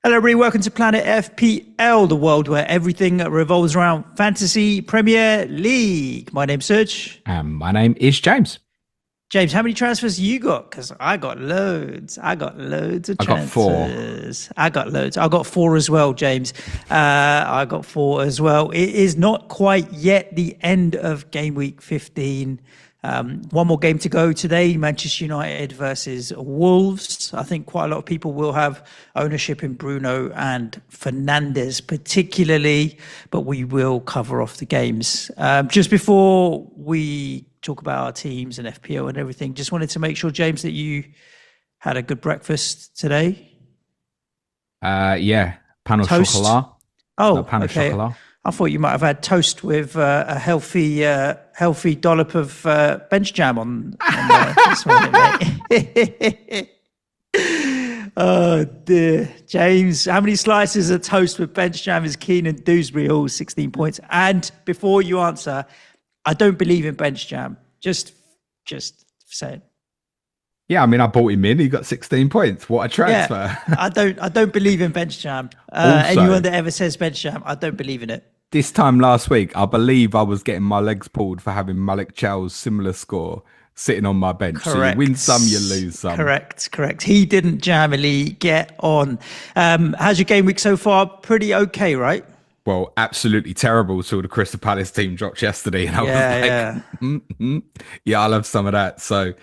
Hello, everybody. Welcome to Planet FPL, the world where everything revolves around Fantasy Premier League. My name's Suj. My name is James. James, how many transfers you got? Because I got loads. I got loads of transfers. I got 4. I got loads. I got 4 as well, James. I got 4 as well. It is not quite yet the end of game week 15. One more game to go today, Manchester United versus Wolves. I think quite a lot of people will have ownership in Bruno and Fernandes particularly, but we will cover off the games. Just before we talk about our teams and FPL and everything, just wanted to make sure, James, that you had a good breakfast today. Yeah, pan au chocolat. Oh, pan au okay. chocolat. I thought you might have had toast with a healthy dollop of bench jam on this morning, mate. Oh dear, James! How many slices of toast with bench jam is Kiernan Dewsbury-Hall? 16 points. And before you answer, I don't believe in bench jam. Just say it. Yeah, I mean, I bought him in. He got 16 points. What a transfer! Yeah, I don't believe in bench jam. Anyone that ever says bench jam, I don't believe in it. This time last week, I believe I was getting my legs pulled for having Malik Chow's similar score sitting on my bench. Correct. So you win some, you lose some. Correct. He didn't jammily get on. How's your game week so far? Pretty okay, right? Well, absolutely terrible. So the Crystal Palace team dropped yesterday, and I was like, yeah, I'll have some of that. So,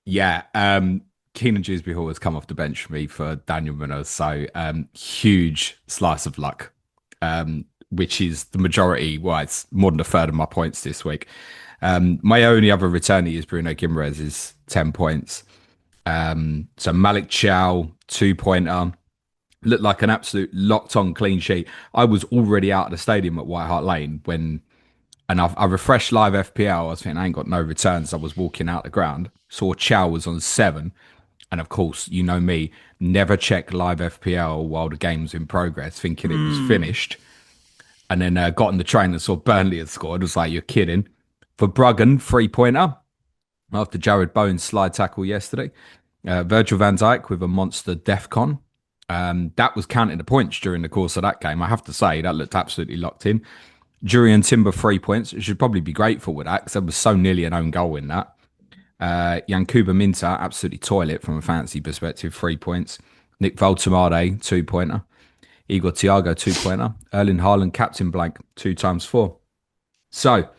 yeah, Kiernan Dewsbury-Hall has come off the bench for me for Daniel Munoz. So, huge slice of luck. Which is the majority. Well, it's more than a third of my points this week. My only other returnee is Bruno Guimaraes, is 10 points. So Malik Chow, 2-pointer. Looked like an absolute locked-on clean sheet. I was already out of the stadium at White Hart Lane and I refreshed live FPL. I was thinking, I ain't got no returns. I was walking out the ground. Saw Chow was on 7. And of course, you know me, never check live FPL while the game's in progress, thinking it was finished. And then got on the train and saw Burnley had scored. I was like, you're kidding. For Bruggen, 3-pointer after Jared Bowen's slide tackle yesterday. Virgil van Dijk with a monster DEFCON. That was counting the points during the course of that game. I have to say, that looked absolutely locked in. Jurian Timber, 3 points. You should probably be grateful with that because there was so nearly an own goal in that. Yankuba Minta, absolutely toilet from a fantasy perspective, 3 points. Nick Voltemade, 2-pointer. Igor Thiago, 2-pointer. Erling Haaland, captain blank, 2 times 4. So,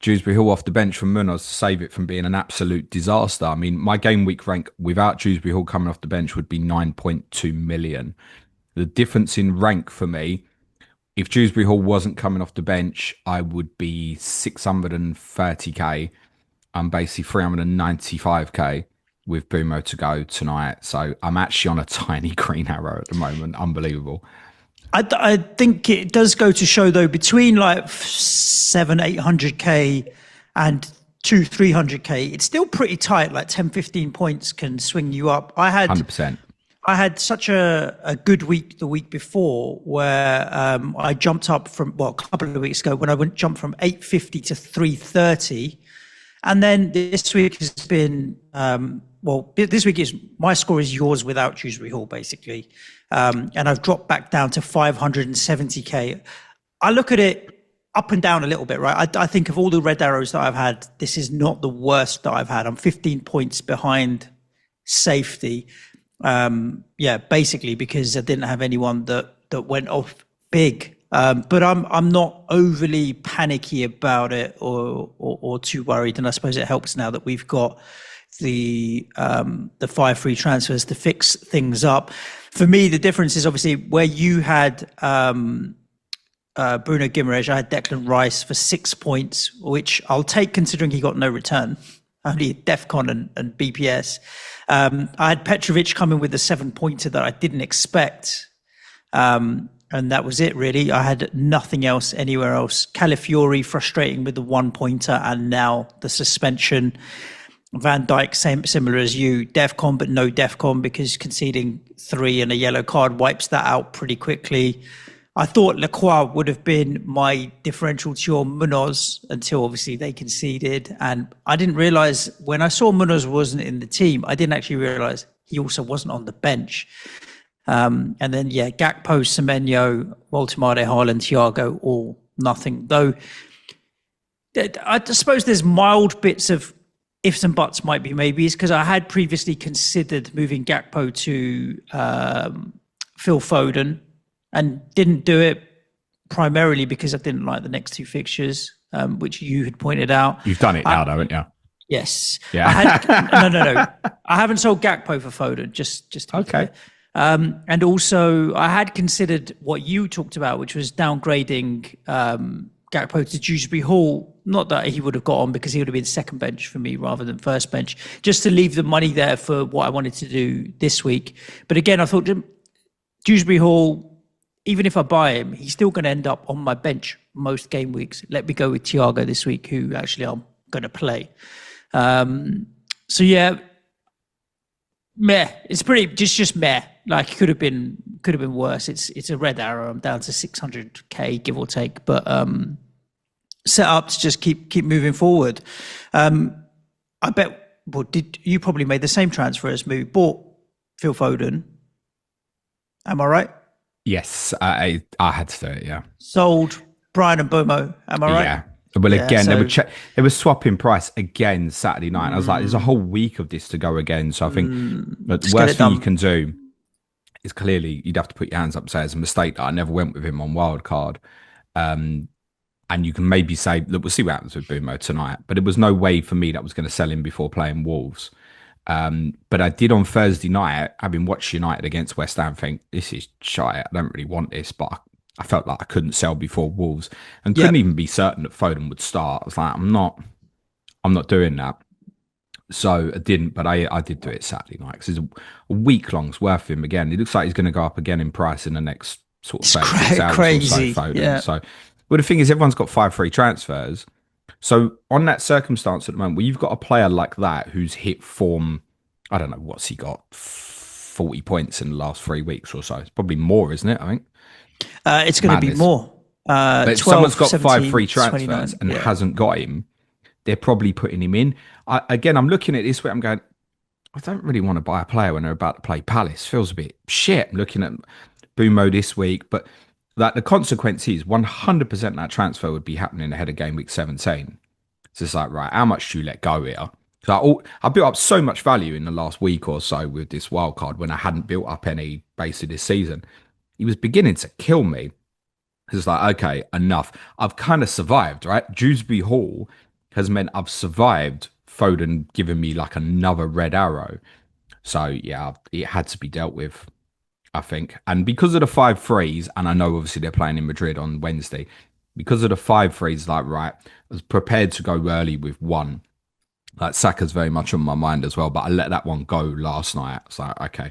Dewsbury-Hall off the bench from Munoz to save it from being an absolute disaster. I mean, my game week rank without Dewsbury-Hall coming off the bench would be 9.2 million. The difference in rank for me, if Dewsbury-Hall wasn't coming off the bench, I would be 630k. I'm basically 395k with Bumo to go tonight. So I'm actually on a tiny green arrow at the moment. Unbelievable. I think it does go to show, though, between like 700-800k and 200-300k, it's still pretty tight. Like 10-15 points can swing you up. 100%. I had such a good week the week before where I jumped up from, a couple of weeks ago when I jumped from 850 to 330. And then this week has been, this week is my score is yours without Dewsbury-Hall, basically. And I've dropped back down to 570k. I look at it up and down a little bit, right? I think of all the red arrows that I've had, this is not the worst that I've had. I'm 15 points behind safety. Basically because I didn't have anyone that went off big. But I'm not overly panicky about it or too worried. And I suppose it helps now that we've got the 5 free transfers to fix things up. For me, the difference is obviously where you had Bruno Guimaraes, I had Declan Rice for 6 points, which I'll take considering he got no return, only DEFCON and BPS. I had Petrovic coming with a 7-pointer that I didn't expect. And that was it, really. I had nothing else anywhere else. Calafiori frustrating with the 1-pointer and now the suspension. Van Dijk, similar as you, DEFCON, but no DEFCON because conceding 3 and a yellow card wipes that out pretty quickly. I thought Lacroix would have been my differential to your Munoz until obviously they conceded. And I didn't realise when I saw Munoz wasn't in the team, I didn't actually realise he also wasn't on the bench. And then, Gakpo, Semenyo, Walter Haaland, Thiago, all nothing. Though I suppose there's mild bits of ifs and buts might be maybes, because I had previously considered moving Gakpo to Phil Foden and didn't do it primarily because I didn't like the next two fixtures, which you had pointed out. You've done it now, haven't you? Yes. Yeah. No. I haven't sold Gakpo for Foden, just to be clear. And also, I had considered what you talked about, which was downgrading Gakpo to Dewsbury-Hall. Not that he would have got on, because he would have been second bench for me rather than first bench, just to leave the money there for what I wanted to do this week. But again, I thought Dewsbury-Hall, even if I buy him, he's still going to end up on my bench most game weeks. Let me go with Thiago this week, who actually I'm going to play. Meh. It's pretty just meh. Like, could have been worse. It's a red arrow. I'm down to 600k, give or take, but set up to just keep moving forward. I bet. Well, you probably made the same transfer as me? Bought Phil Foden. Am I right? Yes, I had to do it. Yeah. Sold Brian and Bomo. Am I right? Yeah. Well, again, they were swapping price again Saturday night. I was like, there's a whole week of this to go again. So I think the worst thing you can do is, clearly you'd have to put your hands up and say it's a mistake that I never went with him on wildcard. And you can maybe say, look, we'll see what happens with Bumo tonight. But it was no way for me that was going to sell him before playing Wolves. But I did on Thursday night, having watched United against West Ham, think this is shite. I don't really want this, but I felt like I couldn't sell before Wolves, and couldn't even be certain that Foden would start. I was like, I'm not doing that. So I didn't, but I did do it Saturday night, because it's a week long's worth of him again. It looks like he's going to go up again in price in the next sort of 36 hours crazy. Or so, Foden. So, well, the thing is, everyone's got 5 free transfers. So on that circumstance at the moment, where you've got a player like that who's hit form, I don't know, what's he got? 40 points in the last 3 weeks or so. It's probably more, isn't it? I think. It's going to be more. But if 12, someone's got 17, 5 free transfers and hasn't got him, they're probably putting him in. I'm looking at this way. I'm going, I don't really want to buy a player when they're about to play Palace. Feels a bit shit. I'm looking at Bumo this week, but that the consequence is 100% that transfer would be happening ahead of game week 17. So it's like, right, how much do you let go here? So I built up so much value in the last week or so with this wild card when I hadn't built up any basically this season. He was beginning to kill me. It's like, okay, enough. I've kind of survived, right? Dewsbury-Hall has meant I've survived Foden giving me like another red arrow. So yeah, it had to be dealt with, I think. And because of the 5 frees, and I know obviously they're playing in Madrid on Wednesday, because of the 5 frees, like, right, I was prepared to go early with one. Like, Saka's very much on my mind as well, but I let that one go last night. It's like, okay,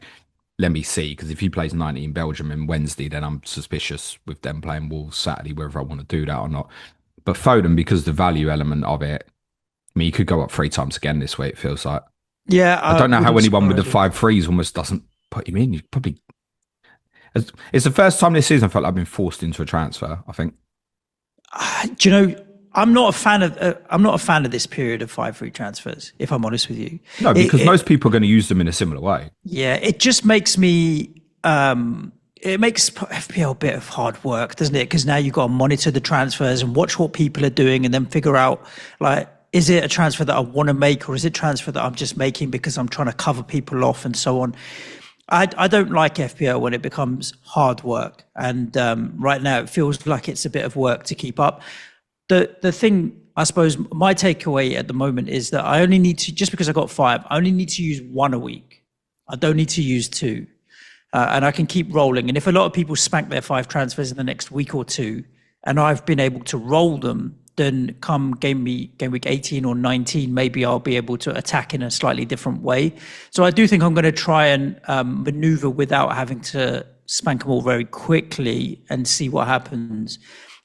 let me see, because if he plays 90 in Belgium on Wednesday, then I'm suspicious with them playing Wolves Saturday, whether I want to do that or not. But Foden, because the value element of it, I mean, he could go up 3 times again this week, it feels like. Yeah. I don't know how anyone with the 5 frees almost doesn't put him in. You probably... It's the first time this season I felt like I've been forced into a transfer, I think. Do you know, I'm not a fan of this period of 5 free transfers, if I'm honest with you. No, because most people are going to use them in a similar way. Yeah, it just makes me it makes FPL a bit of hard work, doesn't it? Because now you've got to monitor the transfers and watch what people are doing, and then figure out, like, is it a transfer that I want to make, or is it a transfer that I'm just making because I'm trying to cover people off and so on. I don't like FPL when it becomes hard work, and right now it feels like it's a bit of work to keep up. The thing, I suppose, my takeaway at the moment is that I only need to, just because I got 5, I only need to use 1 a week. I don't need to use 2. And I can keep rolling. And if a lot of people spank their 5 transfers in the next week or 2, and I've been able to roll them, then come game week 18 or 19, maybe I'll be able to attack in a slightly different way. So I do think I'm going to try and maneuver without having to spank them all very quickly and see what happens.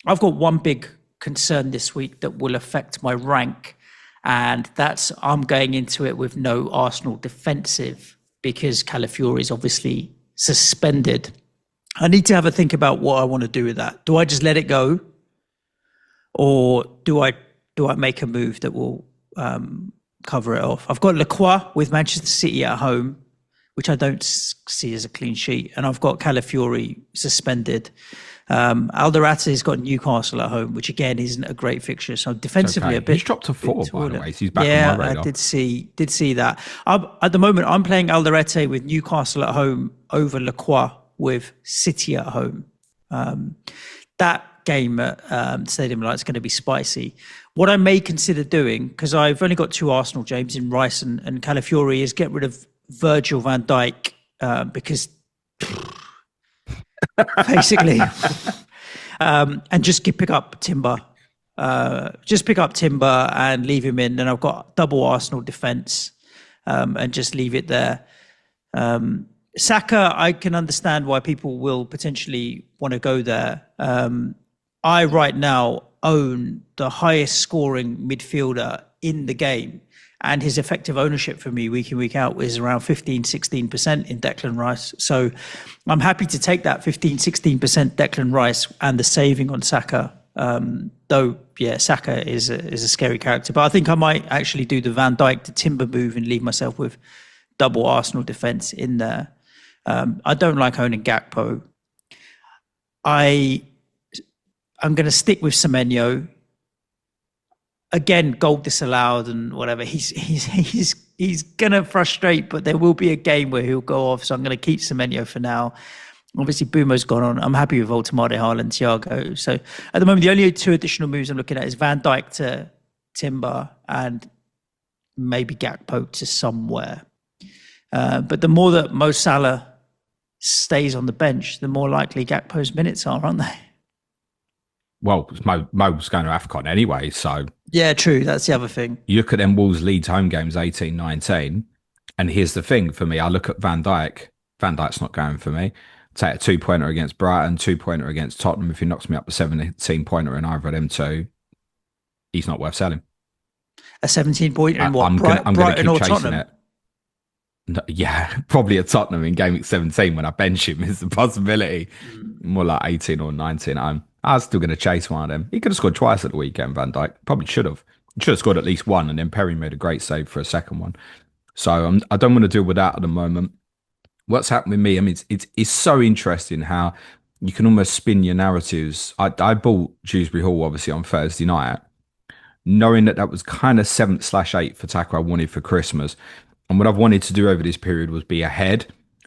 I've got one big concern this week that will affect my rank, and that's I'm going into it with no Arsenal defensive, because Calafiori is obviously suspended. I need to have a think about what I want to do with that. Do I just let it go, or do I make a move that will cover it off? I've got Lacroix with Manchester City at home, which I don't see as a clean sheet. And I've got Calafiori suspended. Alderete has got Newcastle at home, which again isn't a great fixture. So defensively, a bit. He's dropped to 4, by the way. So he's back on my radar. I did see that. At the moment, I'm playing Alderete with Newcastle at home over Lacroix with City at home. That game at Stadium Light is going to be spicy. What I may consider doing, because I've only got 2 Arsenal, James, in Rice and Calafiori, is get rid of Virgil van Dijk because basically, and just pick up Timber. Just pick up Timber and leave him in. And I've got double Arsenal defence and just leave it there. Saka, I can understand why people will potentially want to go there. I right now own the highest scoring midfielder in the game, and his effective ownership for me week in, week out is around 15-16% in Declan Rice. So I'm happy to take that 15-16% Declan Rice and the saving on Saka. Though, yeah, Saka is a scary character. But I think I might actually do the Van Dijk to Timber move and leave myself with double Arsenal defence in there. I don't like owning Gakpo. I'm going to stick with Semenyo. Again, goal disallowed and whatever. He's going to frustrate, but there will be a game where he'll go off. So I'm going to keep Semenyo for now. Obviously, Bumo's gone on. I'm happy with Altamade, Haaland, Thiago. So at the moment, the only 2 additional moves I'm looking at is Van Dijk to Timber and maybe Gakpo to somewhere. But the more that Mo Salah stays on the bench, the more likely Gakpo's minutes are, aren't they? Well, Mo's going to AFCON anyway, so... Yeah, true. That's the other thing. You look at them Wolves-Leeds home games, 18-19, and here's the thing for me. I look at Van Dijk. Van Dijk's not going for me. Take a 2-pointer against Brighton, 2-pointer against Tottenham. If he knocks me up a 17-pointer in either of them 2, he's not worth selling. A 17-pointer in what? I'm going to keep chasing Tottenham? it. No, yeah, probably at Tottenham in game week 17 when I bench him is the possibility. More like 18 or 19. I was still going to chase one of them. He could have scored twice at the weekend, Van Dijk. Probably should have. He should have scored at least one, and then Perry made a great save for a second one. So I don't want to deal with that at the moment. What's happened with me, I mean, it's so interesting how you can almost spin your narratives. I bought Dewsbury-Hall, obviously, on Thursday night, knowing that was kind of 7th/8th attack I wanted for Christmas. And what I've wanted to do over this period was be ahead.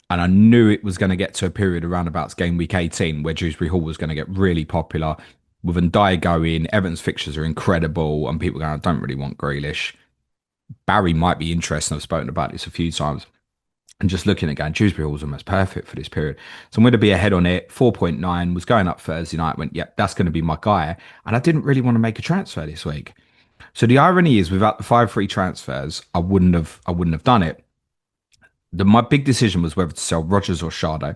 And I knew it was going to get to a period around about game week 18 where Dewsbury-Hall was going to get really popular. With Ndiaye going, Everton's fixtures are incredible, and people going, I don't really want Grealish. Barry might be interested. I've spoken about this a few times. And just looking at going, Dewsbury-Hall was almost perfect for this period. So I'm going to be ahead on it. 4.9 was going up Thursday night. Went, yeah, that's going to be my guy. And I didn't really want to make a transfer this week. So the irony is, without the 5 free transfers, I wouldn't have done it. My big decision was whether to sell Rodgers or Sade.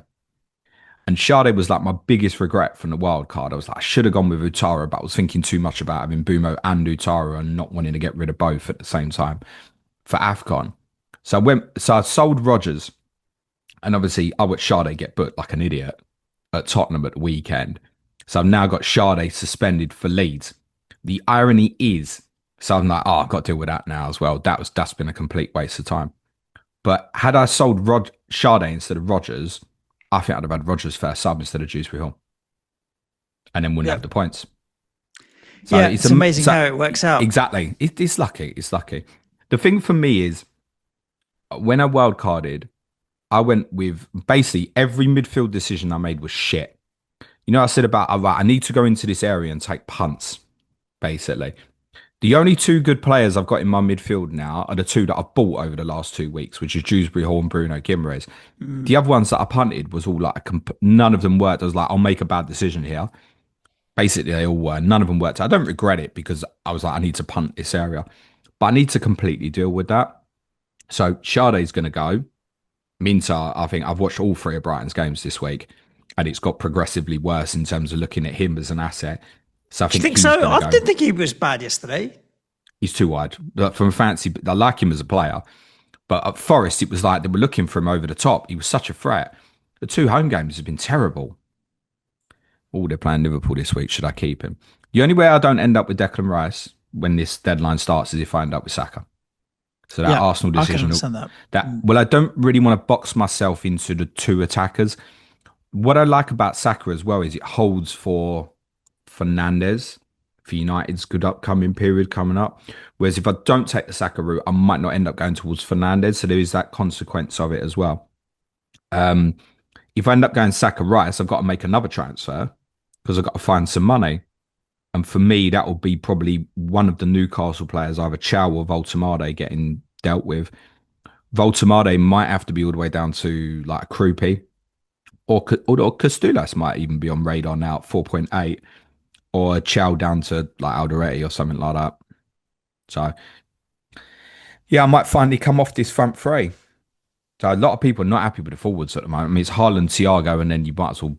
And Sade was like my biggest regret from the wild card. I was like, I should have gone with Utara, but I was thinking too much about having Bumo and Utara and not wanting to get rid of both at the same time for AFCON. So I sold Rodgers, and obviously I watched Sade get booked like an idiot at Tottenham at the weekend. So I've now got Sade suspended for Leeds. The irony is, so I'm like, I've got to deal with that now as well. That's been a complete waste of time. But had I sold Sade instead of Rodgers, I think I'd have had Rodgers first sub instead of Dewsbury-Hall. And then wouldn't have the points. So it's amazing how it works out. Exactly. It's lucky. It's lucky. The thing for me is, when I wildcarded, I went with basically every midfield decision I made was shit. You know, I said about, I need to go into this area and take punts, basically. The only 2 good players I've got in my midfield now are the 2 that I've bought over the last 2 weeks, which is Dewsbury-Hall and Bruno Guimaraes. The other ones that I punted was all like, none of them worked. I was like, I'll make a bad decision here. Basically, they all were. None of them worked. I don't regret it because I was like, I need to punt this area. But I need to completely deal with that. So Sade's going to go. Minter, I think I've watched all 3 of Brighton's games this week, and it's got progressively worse in terms of looking at him as an asset. So Do you think so? I didn't think he was bad yesterday. He's too wide. From a fancy, I like him as a player. But at Forest, it was like they were looking for him over the top. He was such a threat. The 2 home games have been terrible. Oh, they're playing Liverpool this week. Should I keep him? The only way I don't end up with Declan Rice when this deadline starts is if I end up with Saka. So that Arsenal I can decision, understand that. well, I don't really want to box myself into the two attackers. What I like about Saka as well is it holds for Fernandes for United's good upcoming period coming up. Whereas if I don't take the Saka route, I might not end up going towards Fernandes. So there is that consequence of it as well. If I end up going Saka Rice, I've got to make another transfer because I've got to find some money. And for me, that will be probably one of the Newcastle players, either Chow or Voltemade, getting dealt with. Voltemade might have to be all the way down to like a Krupi, or Castulas might even be on radar now at 4.8, or a Chow down to like Alderete or something like that. So, yeah, I might finally come off this front three. So a lot of people are not happy with the forwards at the moment. I mean, it's Haaland, Thiago, and then you might as well.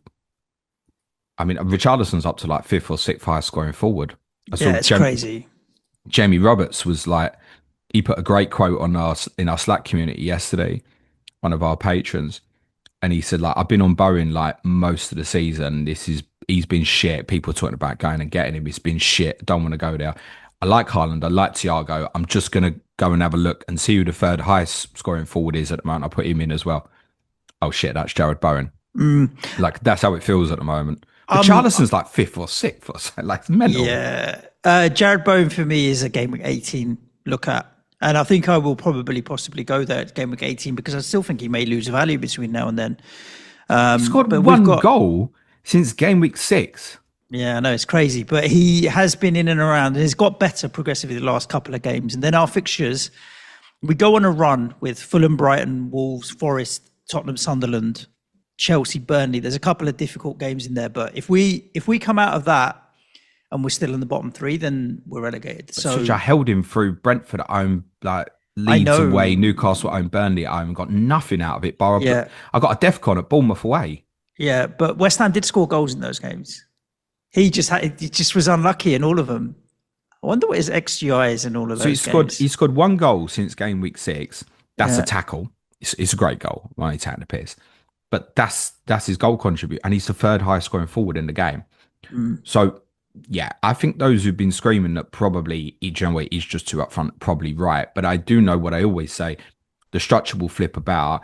I mean, Richarlison's up to like 5th or 6th highest scoring forward. It's crazy. Jamie Roberts was like, he put a great quote on in our Slack community yesterday, one of our patrons, and he said, like, I've been on Bowen like most of the season. He's been shit. People are talking about going and getting him. It's been shit. Don't want to go there. I like Haaland. I like Thiago. I'm just going to go and have a look and see who the 3rd highest scoring forward is at the moment. I'll put him in as well. Oh shit, that's Jared Bowen. Like, that's how it feels at the moment. But Charlison's like 5th or 6th or so. Like, it's mental. Yeah. Jared Bowen for me is a game week 18 look at. And I think I will possibly go there at game week 18 because I still think he may lose value between now and then. He scored one goal since game week 6. Yeah, I know, it's crazy. But he has been in and around and he's got better progressively the last couple of games. And then our fixtures, we go on a run with Fulham, Brighton, Wolves, Forest, Tottenham, Sunderland, Chelsea, Burnley. There's a couple of difficult games in there. But if we come out of that, and we're still in the bottom 3, then we're relegated. So I held him through Brentford at home, like Leeds away, Newcastle at home, Burnley at home, and got nothing out of it. I got a DEFCON at Bournemouth away. Yeah, but West Ham did score goals in those games. He just was unlucky in all of them. I wonder what his XGI is in all of those games. He scored 1 goal since game week 6. That's a tackle. It's a great goal. I'm only taking the piss. But that's his goal contribute. And he's the 3rd highest scoring forward in the game. So, yeah, I think those who've been screaming that probably Ijanwe is just too upfront, probably right. But I do know what I always say, the structure will flip about.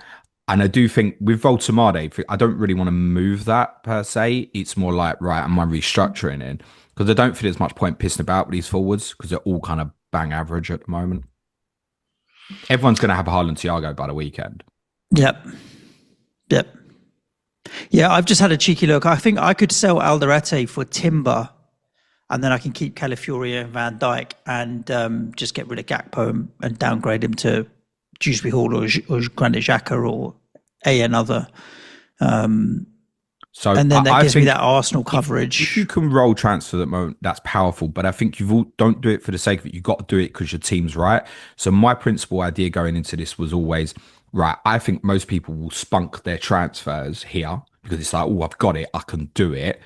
And I do think with Voltemade, I don't really want to move that per se. It's more like, right, am I restructuring it? Because I don't think there's much point pissing about with these forwards because they're all kind of bang average at the moment. Everyone's going to have a Haaland Thiago by the weekend. Yep. Yeah, I've just had a cheeky look. I think I could sell Alderete for Timber. And then I can keep Calafiori and Van Dijk and just get rid of Gakpo and downgrade him to Dewsbury-Hall or Granit Xhaka or another. And then that gives me that Arsenal coverage. If you can roll transfer at the moment, that's powerful. But I think don't do it for the sake of it. You've got to do it because your team's right. So my principal idea going into this was always, right, I think most people will spunk their transfers here because it's like, oh, I've got it. I can do it.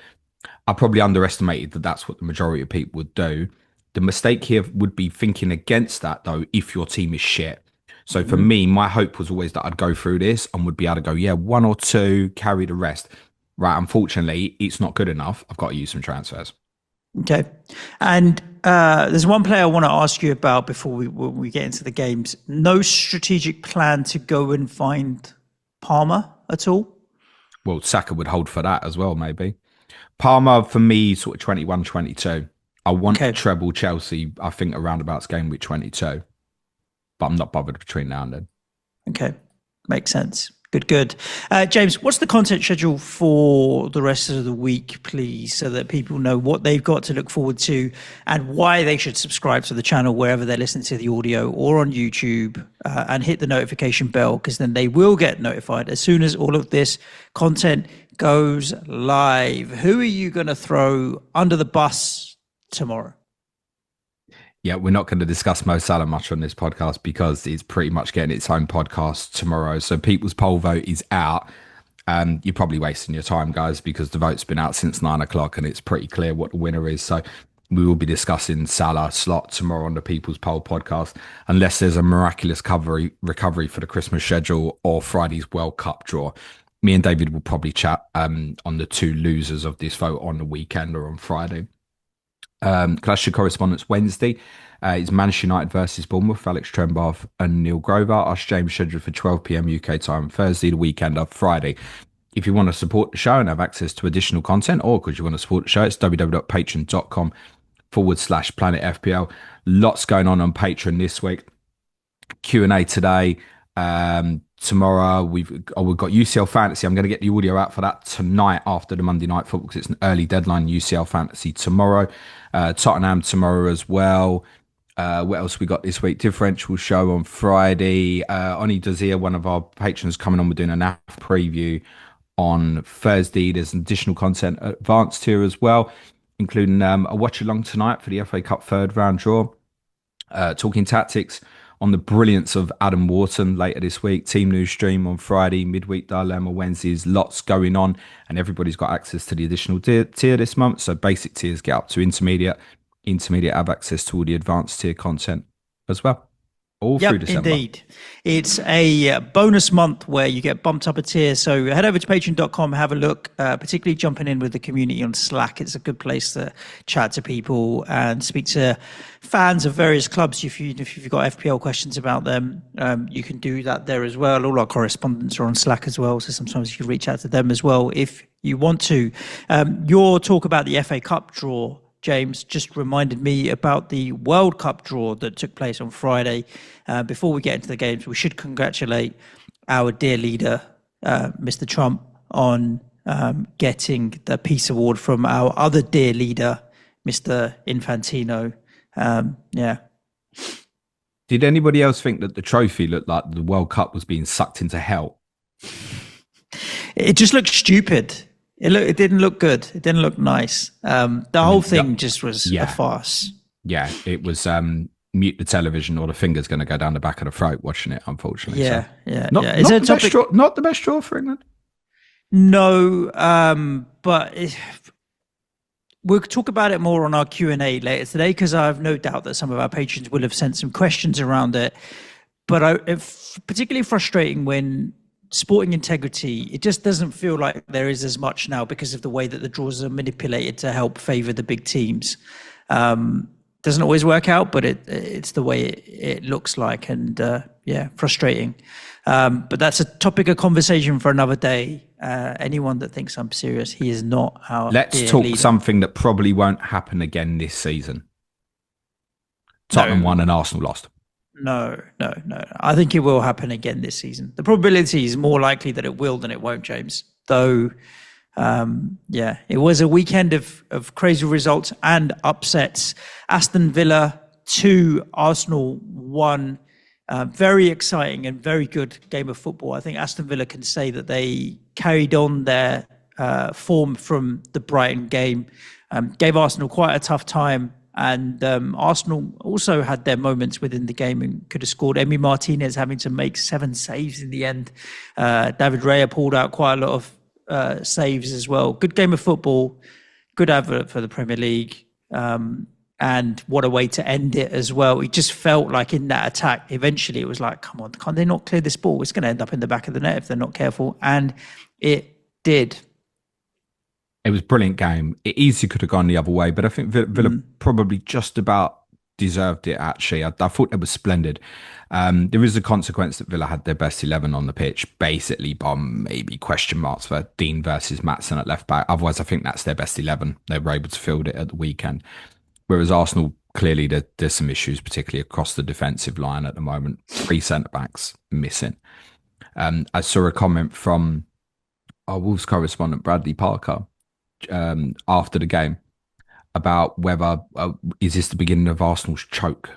I probably underestimated that that's what the majority of people would do. The mistake here would be thinking against that, though, if your team is shit. So for me, my hope was always that I'd go through this and would be able to go, 1 or 2, carry the rest. Right, unfortunately, it's not good enough. I've got to use some transfers. Okay. And there's one player I want to ask you about before we get into the games. No strategic plan to go and find Palmer at all? Well, Saka would hold for that as well, maybe. Palmer, for me, sort of 21, 22. I want to treble Chelsea, I think, around about game week 22. But I'm not bothered between now and then. Okay. Makes sense. Good. James, what's the content schedule for the rest of the week, please, so that people know what they've got to look forward to and why they should subscribe to the channel wherever they're listening to the audio or on YouTube and hit the notification bell because then they will get notified as soon as all of this content goes live. Who are you going to throw under the bus tomorrow? Yeah, we're not going to discuss Mo Salah much on this podcast because it's pretty much getting its own podcast tomorrow. So people's poll vote is out. You're probably wasting your time, guys, because the vote's been out since 9 o'clock and it's pretty clear what the winner is. So we will be discussing Salah slot tomorrow on the People's Poll podcast, unless there's a miraculous recovery for the Christmas schedule or Friday's World Cup draw. Me and David will probably chat on the 2 losers of this vote on the weekend or on Friday. Clash of Correspondence Wednesday is Manchester United versus Bournemouth, Alex Trembath and Neil Grover. Us James scheduled for 12 p.m. UK time Thursday, the weekend of Friday. If you want to support the show and have access to additional content, or because you want to support the show, it's www.patreon.com/Planet FPL. Lots going on Patreon this week. Q&A today. Tomorrow we've got UCL Fantasy. I'm going to get the audio out for that tonight after the Monday Night Football because it's an early deadline. UCL Fantasy tomorrow. Tottenham tomorrow as well. What else we got this week? Differential show on Friday. Oni Dazir, one of our patrons, coming on. We're doing an app preview on Thursday. There's additional content advanced here as well, including a watch along tonight for the FA Cup third round draw. Talking tactics on the brilliance of Adam Wharton later this week. Team news stream on Friday, midweek dilemma Wednesdays. Lots going on, and everybody's got access to the additional tier this month. So basic tiers get up to intermediate. Intermediate have access to all the advanced tier content as well. All through December. Indeed. It's a bonus month where you get bumped up a tier. So head over to patreon.com, have a look, particularly jumping in with the community on Slack. It's a good place to chat to people and speak to fans of various clubs. If you've got FPL questions about them, you can do that there as well. All our correspondents are on Slack as well. So sometimes you can reach out to them as well if you want to. Your talk about the FA Cup draw, James, just reminded me about the World Cup draw that took place on Friday. Before we get into the games, we should congratulate our dear leader, Mr. Trump, on getting the Peace Award from our other dear leader, Mr. Infantino. Yeah. Did anybody else think that the trophy looked like the World Cup was being sucked into hell? It just looked stupid. It didn't look good. It didn't look nice. The whole thing just was a farce. Yeah, it was mute the television or the finger's going to go down the back of the throat watching it, unfortunately. Yeah, so. Not the best draw for England? No, but we'll talk about it more on our Q&A later today because I have no doubt that some of our patrons will have sent some questions around it. But it's particularly frustrating when sporting integrity, it just doesn't feel like there is as much now because of the way that the draws are manipulated to help favour the big teams. Doesn't always work out, but it's the way it looks like, and frustrating. But that's a topic of conversation for another day. Anyone that thinks I'm serious, he is not our Let's talk leader. Something that probably won't happen again this season. Tottenham won and Arsenal lost. No. I think it will happen again this season. The probability is more likely that it will than it won't, James. Though, it was a weekend of crazy results and upsets. Aston Villa 2, Arsenal 1. Very exciting and very good game of football. I think Aston Villa can say that they carried on their form from the Brighton game, gave Arsenal quite a tough time. And Arsenal also had their moments within the game and could have scored. Emi Martinez having to make 7 saves in the end. David Raya pulled out quite a lot of saves as well. Good game of football. Good advert for the Premier League. And what a way to end it as well. It just felt like in that attack, eventually it was like, come on, can't they not clear this ball? It's going to end up in the back of the net if they're not careful. And it did. It was a brilliant game. It easily could have gone the other way, but I think Villa probably just about deserved it, actually. I thought it was splendid. There is a consequence that Villa had their best 11 on the pitch, basically by maybe question marks for Dean versus Maatsen at left back. Otherwise, I think that's their best 11. They were able to field it at the weekend. Whereas Arsenal, clearly there's some issues, particularly across the defensive line at the moment. 3 centre-backs missing. I saw a comment from our Wolves correspondent, Bradley Parker, after the game about whether is this the beginning of Arsenal's choke?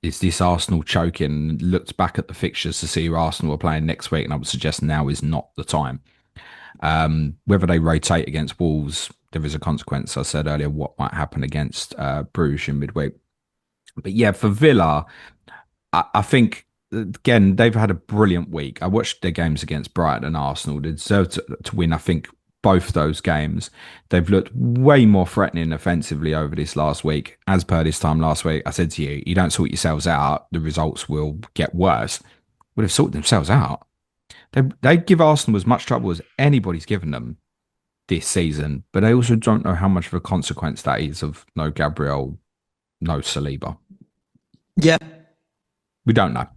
Is this Arsenal choking? Looked back at the fixtures to see who Arsenal are playing next week, and I would suggest now is not the time. Whether they rotate against Wolves, there is a consequence. I said earlier what might happen against Bruges in midweek. But yeah, for Villa, I think, again, they've had a brilliant week. I watched their games against Brighton and Arsenal. They deserved to win, I think, both those games. They've looked way more threatening offensively over this last week. As per this time last week, I said to you, you don't sort yourselves out, the results will get worse. Well, they've sorted themselves out. They give Arsenal as much trouble as anybody's given them. this season, but I also don't know how much of a consequence that is of no Gabriel, no Saliba. Yeah. We don't know.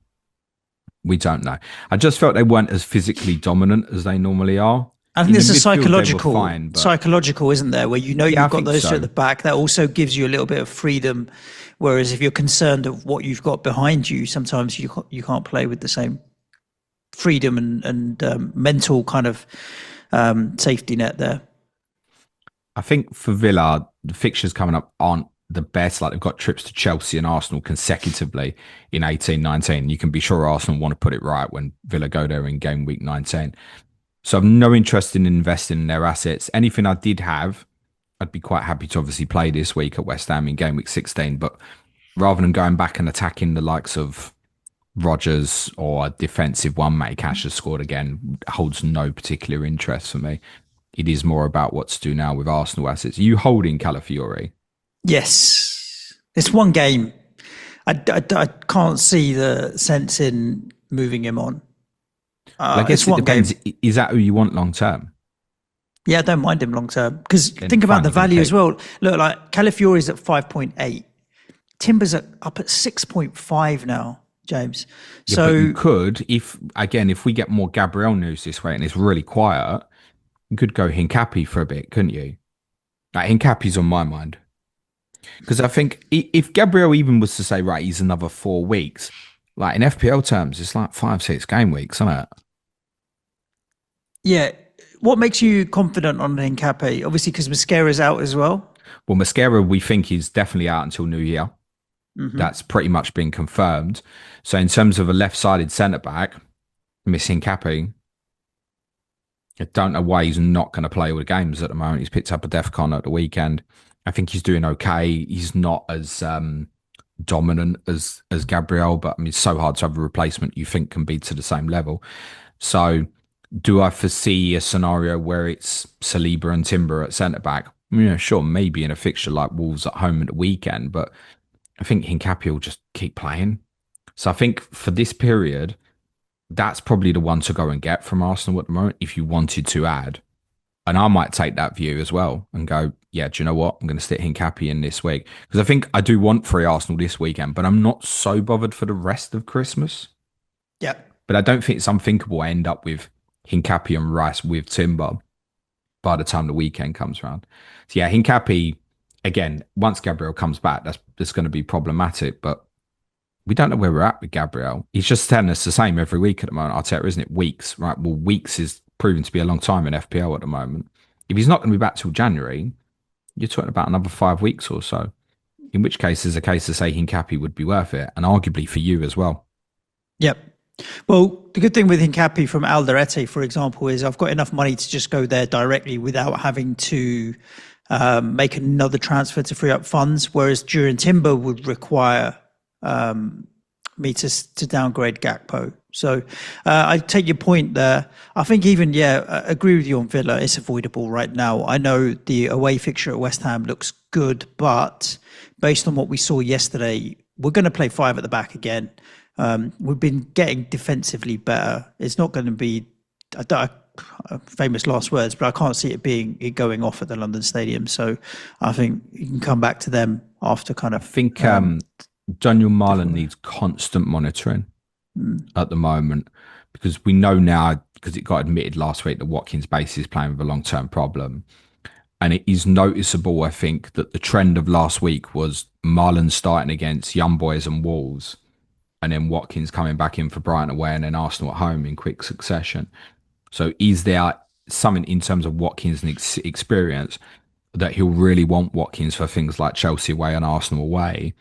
We don't know. I just felt they weren't as physically dominant as they normally are. I think there's a psychological, isn't there, where you've got those two at the back. That also gives you a little bit of freedom. Whereas if you're concerned of what you've got behind you, sometimes you can't play with the same freedom and mental kind of safety net there. I think for Villa, the fixtures coming up aren't the best. Like, they've got trips to Chelsea and Arsenal consecutively in 18-19. You can be sure Arsenal want to put it right when Villa go there in game week 19. So I've no interest in investing in their assets. Anything I did have, I'd be quite happy to obviously play this week at West Ham in game week 16. But rather than going back and attacking the likes of Rodgers or a defensive one, Matty Cash has scored again, holds no particular interest for me. It is more about what to do now with Arsenal assets. Are you holding Calafiori? Yes. It's one game. I can't see the sense in moving him on. I guess it depends. Is that who you want long term? Yeah, I don't mind him long term. Because think about the value as well. Look, like Calafiori's at 5.8. Timber's up at 6.5 now, James. Yeah, so but you could, if we get more Gabriel news this way and it's really quiet, you could go Hincapi for a bit, couldn't you? Like, Hincapi's on my mind. Because I think if Gabriel even was to say, right, he's another 4 weeks, like in FPL terms, it's like 5-6 game weeks, isn't it? Yeah. What makes you confident on Hincapi? Obviously, because Mosquera's out as well. Well, Mosquera, we think, is definitely out until New Year. Mm-hmm. That's pretty much been confirmed. So in terms of a left-sided centre-back, miss Hincapi. I don't know why he's not going to play all the games at the moment. He's picked up a DEFCON at the weekend. I think he's doing okay. He's not as dominant as Gabriel, but I mean, it's so hard to have a replacement you think can be to the same level. So do I foresee a scenario where it's Saliba and Timber at centre-back? Sure, maybe in a fixture like Wolves at home at the weekend, but I think Hincapi will just keep playing. So I think for this period, that's probably the one to go and get from Arsenal at the moment if you wanted to add. And I might take that view as well and go, yeah, do you know what? I'm going to stick Hincapi in this week. Because I think I do want 3 Arsenal this weekend, but I'm not so bothered for the rest of Christmas. Yeah. But I don't think it's unthinkable I end up with Hincapi and Rice with Timber by the time the weekend comes around. So yeah, Hincapi, again, once Gabriel comes back, that's going to be problematic. But we don't know where we're at with Gabriel. He's just telling us the same every week at the moment, Arteta, isn't it? Weeks, right? Well, weeks is proven to be a long time in FPL at the moment. If he's not going to be back till January, you're talking about another 5 weeks or so. In which case, there's a case to say Hincapi would be worth it, and arguably for you as well. Yep. Well, the good thing with Hincapi from Alderete, for example, is I've got enough money to just go there directly without having to make another transfer to free up funds, whereas during Timber would require me to downgrade Gakpo. So I take your point there. I think even, I agree with you on Villa. It's avoidable right now. I know the away fixture at West Ham looks good, but based on what we saw yesterday, we're going to play 5 at the back again. We've been getting defensively better. It's not going to be famous last words, but I can't see it going off at the London Stadium. So I think you can come back to them after kind of. I think Daniel Marlon needs constant monitoring at the moment, because we know now, because it got admitted last week, that Watkins base is playing with a long-term problem. And it is noticeable, I think, that the trend of last week was Marlon starting against Young Boys and Wolves, and then Watkins coming back in for Brighton away and then Arsenal at home in quick succession. So is there something in terms of Watkins' experience that he'll really want Watkins for things like Chelsea away and Arsenal away,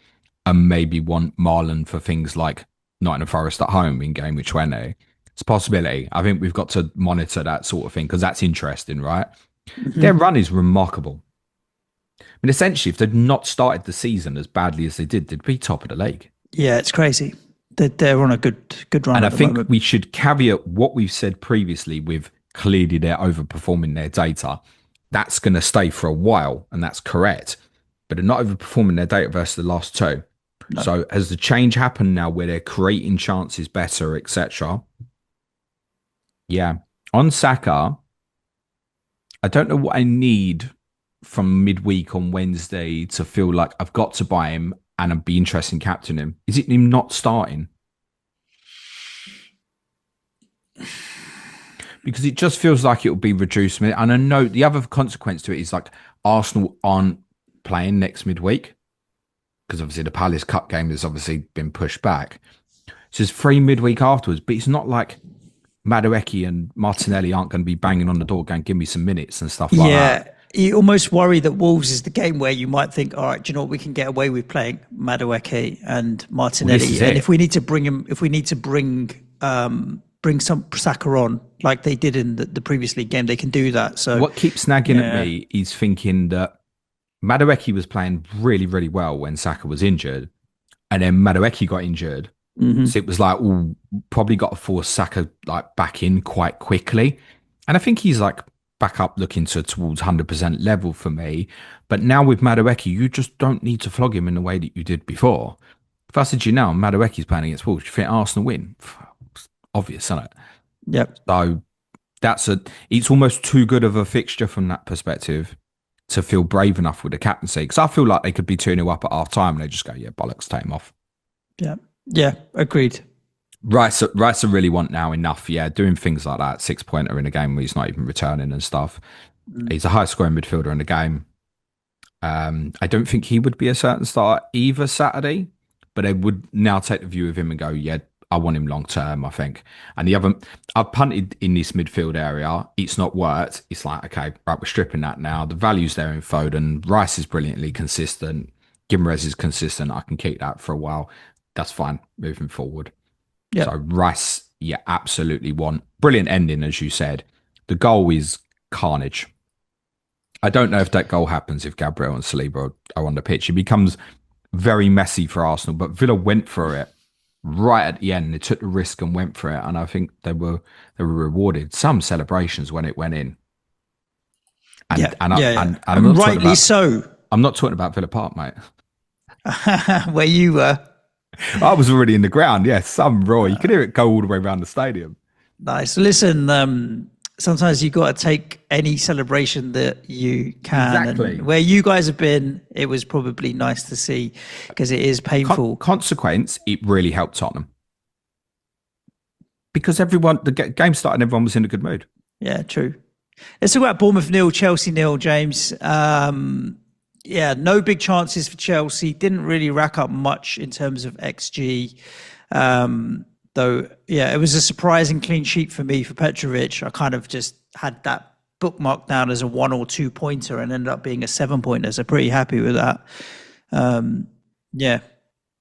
and maybe want Marlon for things like Nottingham Forest at home in game week 20? It's a possibility. I think we've got to monitor that sort of thing, because that's interesting, right? Mm-hmm. Their run is remarkable. I mean, essentially, if they'd not started the season as badly as they did, they'd be top of the league. Yeah, it's crazy. They're on a good run. And I think we should caveat what we've said previously with clearly they're overperforming their data. That's going to stay for a while, and that's correct. But they're not overperforming their data versus the last 2. No. So has the change happened now where they're creating chances better, etc.? Yeah. On Saka, I don't know what I need from midweek on Wednesday to feel like I've got to buy him and I'd be interested in captaining him. Is it him not starting? Because it just feels like it will be reduced. And I know the other consequence to it is like Arsenal aren't playing next midweek because obviously the Palace Cup game has obviously been pushed back. So there's 3 midweek afterwards, but it's not like Madueke and Martinelli aren't going to be banging on the door going, give me some minutes and stuff like that. Yeah, you almost worry that Wolves is the game where you might think, all right, do you know what, we can get away with playing Madueke and Martinelli. And if we need to bring him, if we need to bring some Saka on like they did in the previous league game, they can do that. So what keeps snagging at me is thinking that Madueke was playing really, really well when Saka was injured. And then Madueke got injured. So it was like, probably got to force Saka like back in quite quickly. And I think he's like back up looking towards 100% level for me. But now with Madueke, you just don't need to flog him in the way that you did before. If I said to you now, Madueke's playing against Wolves, you think Arsenal win? It's obvious, isn't it? Yep. So it's almost too good of a fixture from that perspective to feel brave enough with the captaincy. Because I feel like they could be 2-0 up at half time and they just go, yeah, bollocks, take him off. Yeah. Yeah, agreed. Rice really want now enough, doing things like that, 6-pointer in a game where he's not even returning and stuff. He's a high scoring midfielder in the game. I don't think he would be a certain starter either Saturday, but I would now take the view of him and go, yeah, I want him long term, I think. And I've punted in this midfield area. It's not worked. It's like, okay, right, we're stripping that now. The value's there in Foden. Rice is brilliantly consistent. Gimenez is consistent. I can keep that for a while. That's fine moving forward. Yep. So Rice, absolutely want. Brilliant ending, as you said. The goal is carnage. I don't know if that goal happens if Gabriel and Saliba are on the pitch. It becomes very messy for Arsenal, but Villa went for it right at the end. They took the risk and went for it, and I think they were rewarded. Some celebrations when it went in. And rightly so. I'm not talking about Villa Park, mate. Where you were. I was already in the ground. Yes, some roar. You could hear it go all the way around the stadium. Nice. Listen, sometimes you got to take any celebration that you can. Exactly. And where you guys have been, it was probably nice to see because it is painful. Consequence, it really helped Tottenham because the game started and everyone was in a good mood. Yeah, true. Let's talk about Bournemouth 0, Chelsea 0, James. No big chances for Chelsea. Didn't really rack up much in terms of XG. It was a surprising clean sheet for me for Petrovic. I kind of just had that bookmarked down as a 1 or 2 pointer and ended up being a 7 pointer. So pretty happy with that.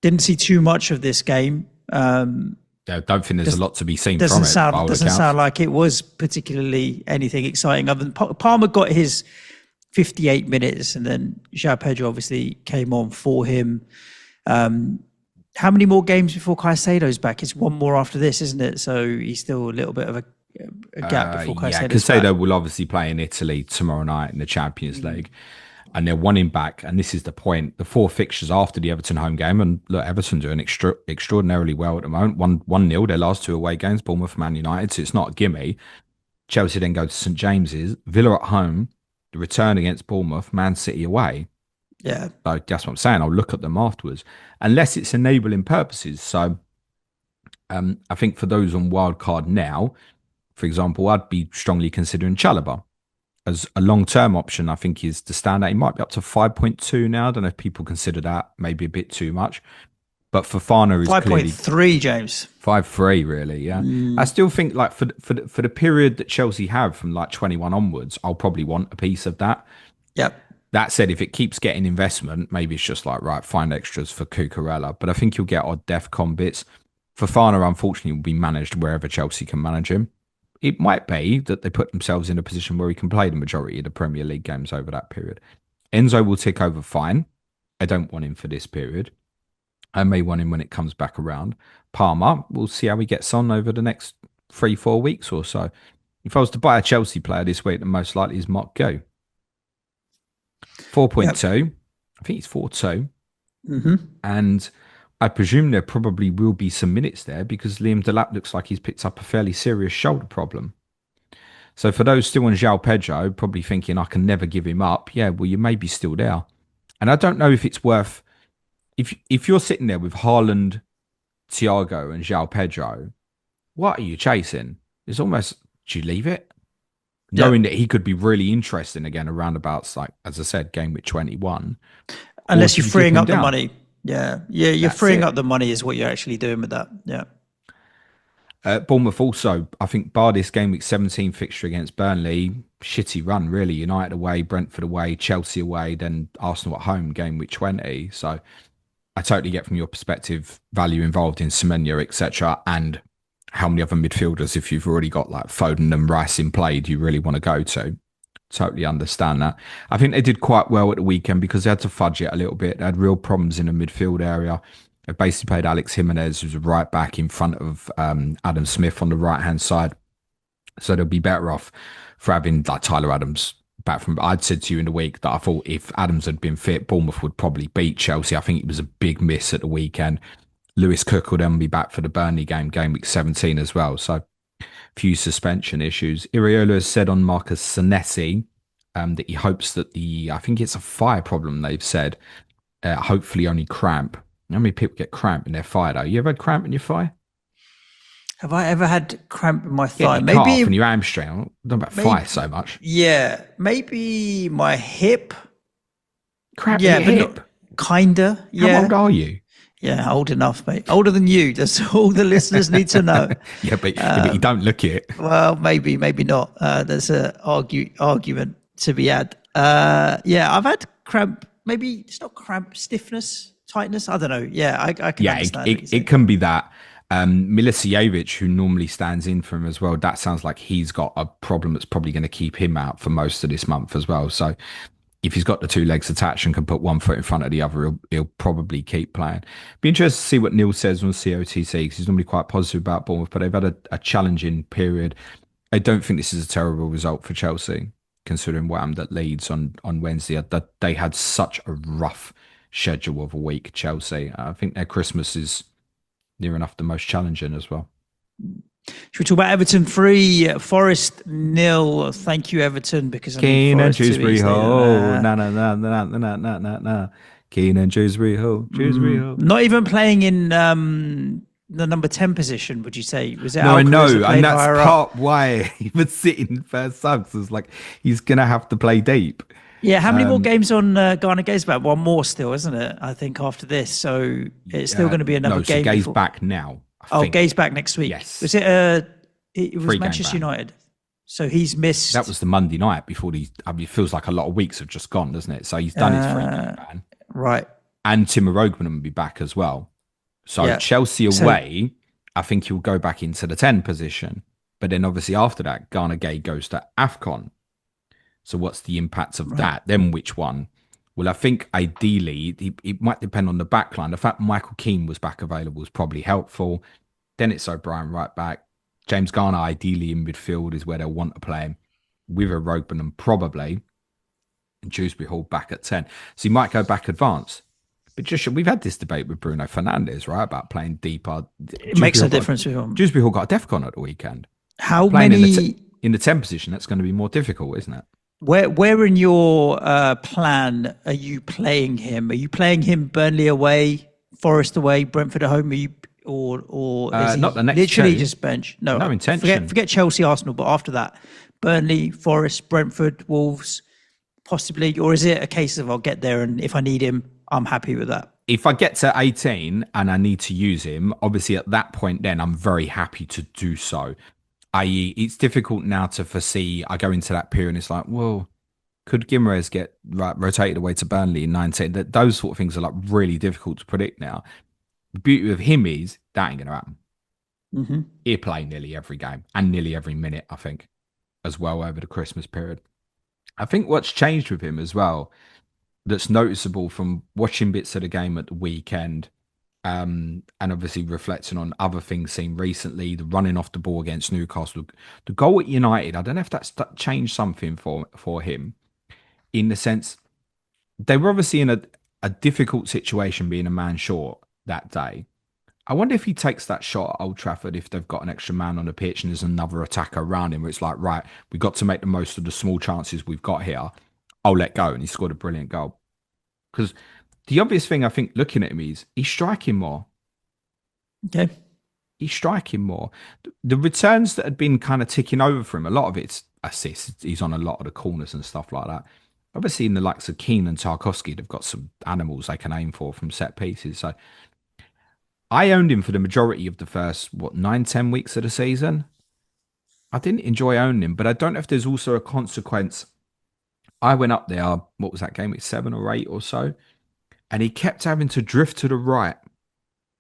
Didn't see too much of this game. I don't think there's a lot to be seen from it. Doesn't sound like it was particularly anything exciting. Other than Palmer got his 58 minutes, and then João Pedro obviously came on for him. How many more games before Caicedo's back? It's one more after this, isn't it? So he's still a little bit of a gap before Caicedo's back. Caicedo will obviously play in Italy tomorrow night in the Champions League, and they're wanting back. And this is the point: the 4 fixtures after the Everton home game, and look, Everton doing extraordinarily well at the moment. 1-0 their last 2 away games, Bournemouth, Man United. So it's not a gimme. Chelsea then go to St James's, Villa at home. The return against Bournemouth, Man City away. Yeah. So that's what I'm saying. I'll look at them afterwards, unless it's enabling purposes. So I think for those on wildcard now, for example, I'd be strongly considering Chalobah as a long-term option. I think is the standout. He might be up to 5.2 now. I don't know if people consider that maybe a bit too much. But Fofana is 5.3, James. 5.3, really, yeah. I still think like for the period that Chelsea have from like 21 onwards, I'll probably want a piece of that. Yep. That said, if it keeps getting investment, maybe it's just like, right, find extras for Cucurella. But I think you'll get odd DEFCON bits. Fofana, unfortunately, will be managed wherever Chelsea can manage him. It might be that they put themselves in a position where he can play the majority of the Premier League games over that period. Enzo will tick over fine. I don't want him for this period. I may want him when it comes back around. Palmer, we'll see how he gets on over the next 3-4 weeks or so. If I was to buy a Chelsea player this week, the most likely is Mark Go. 4.2. Yep. I think it's 4.2. And I presume there probably will be some minutes there because Liam Delap looks like he's picked up a fairly serious shoulder problem. So for those still on João Pedro, probably thinking I can never give him up. Yeah, well, you may be still there. And I don't know if it's worth if you're sitting there with Haaland, Thiago, and João Pedro, what are you chasing? It's almost do you leave it? Yeah. Knowing that he could be really interesting again around about like as I said, game week 21. Unless you're you freeing keep him up the down? money. Yeah, you're That's freeing it. up the money is what you're actually doing with that. Yeah. Bournemouth also, I think, bar this game week 17 fixture against Burnley, shitty run, really. United away, Brentford away, Chelsea away, then Arsenal at home, game week 20. So I totally get from your perspective value involved in Semenyo, etc. And how many other midfielders, if you've already got like Foden and Rice in play, do you really want to go to? Totally understand that. I think they did quite well at the weekend because they had to fudge it a little bit. They had real problems in the midfield area. They basically played Alex Jimenez, who's a right back in front of Adam Smith on the right hand side. So they'll be better off for having like Tyler Adams back from. I'd said to you in the week that I thought if Adams had been fit, Bournemouth would probably beat Chelsea. I think it was a big miss at the weekend. Lewis Cook will then be back for the Burnley game, game week 17 as well. So few suspension issues. Iriola has said on Marcus Senesi that he hopes that I think it's a thigh problem, they've said, hopefully only cramp. How many people get cramp in their thigh, though? You ever had cramp in your thigh? Have I ever had cramp in my thigh? Yeah, your calf and your hamstring. I don't know about thigh so much. Yeah, maybe my hip. Cramp Yeah, in but your hip? Kinda. Yeah. How old are you? Yeah, old enough, mate. Older than you. That's all the listeners need to know. but you don't look it. Well, maybe not. There's an argument to be had. Yeah, I've had cramp. Maybe it's not cramp, stiffness, tightness. I don't know. Yeah, I can understand. It can be that. Milicevic, who normally stands in for him as well, that sounds like he's got a problem that's probably going to keep him out for most of this month as well. So if he's got the two legs attached and can put one foot in front of the other, he'll probably keep playing. Be interested to see what Neil says on COTC because he's normally quite positive about Bournemouth, but they've had a challenging period. I don't think this is a terrible result for Chelsea, considering what happened at Leeds on Wednesday. That they had such a rough schedule of a week, Chelsea. I think their Christmas is near enough the most challenging as well. Should we talk about Everton 3, Forest 0? Thank you, Everton, because I need Kiernan Forest to be Dewsbury-Hall. No. Kiernan Dewsbury-Hall. Not even playing in the number 10 position, would you say? Was it No, I Alcaraz know. that And that's played part why he was sitting first subs. It's like he's going to have to play deep. Yeah, how many more games on Ghana Gaze back? One more still, isn't it? I think after this. So it's still going to be another game. So Gaze back now. Gaze back next week. Yes. Was it it was Manchester United. So he's missed. That was the Monday night before it feels like a lot of weeks have just gone, doesn't it? So he's done his 3-game ban. Right. And Timo Rogeman will be back as well. So Chelsea away, I think he'll go back into the 10 position. But then obviously after that, Ghana Gay goes to AFCON. So what's the impact of that? Then which one? Well, I think ideally it might depend on the backline. The fact Michael Keane was back available is probably helpful. Then it's O'Brien right back. James Garner ideally in midfield is where they'll want to play him with a Rogeman and probably Dewsbury-Hall back at 10. So he might go back advanced. But just we've had this debate with Bruno Fernandes, right, about playing deeper. It makes a difference with him. Dewsbury-Hall got a DEFCON at the weekend. How playing many in the 10 position? That's going to be more difficult, isn't it? Where in your plan are you playing him? Are you playing him Burnley away, Forest away, Brentford at home? Are you, or is he not the next literally two. just bench? No intention. Forget Chelsea, Arsenal, but after that, Burnley, Forest, Brentford, Wolves, possibly, or is it a case of I'll get there and if I need him, I'm happy with that? If I get to 18 and I need to use him, obviously at that point, then I'm very happy to do so. I.e., it's difficult now to foresee. I go into that period and it's like, well, could Guimaraes get rotated away to Burnley in 19? Those sort of things are like really difficult to predict now. The beauty of him is that ain't going to happen. Mm-hmm. He'll play nearly every game and nearly every minute, I think, as well over the Christmas period. I think what's changed with him as well, that's noticeable from watching bits of the game at the weekend, and obviously reflecting on other things seen recently, the running off the ball against Newcastle, the goal at United, I don't know if that's changed something for him in the sense they were obviously in a difficult situation being a man short that day. I wonder if he takes that shot at Old Trafford if they've got an extra man on the pitch and there's another attacker around him where it's like, right, we've got to make the most of the small chances we've got here. I'll let go. And he scored a brilliant goal. Because the obvious thing I think looking at him is he's striking more. Okay. He's striking more. The returns that had been kind of ticking over for him, a lot of it's assists. He's on a lot of the corners and stuff like that. Obviously, in the likes of Keane and Tarkowski, they've got some animals they can aim for from set pieces. So I owned him for the majority of the first, 9, 10 weeks of the season. I didn't enjoy owning him, but I don't know if there's also a consequence. I went up there, what was that game? It's 7 or 8 or so. And he kept having to drift to the right.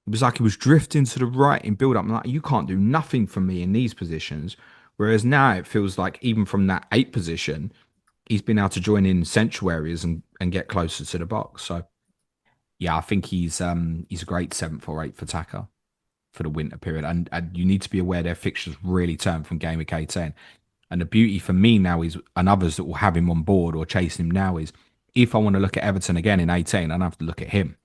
It was like he was drifting to the right in build up. I'm like, you can't do nothing for me in these positions. Whereas now it feels like even from that 8 position, he's been able to join in central areas and get closer to the box. So yeah, I think he's a great 7th or 8th attacker for the winter period. And you need to be aware their fixtures really turn from game week 18. And the beauty for me now is, and others that will have him on board or chasing him now is, if I want to look at Everton again in 18, I don't have to look at him.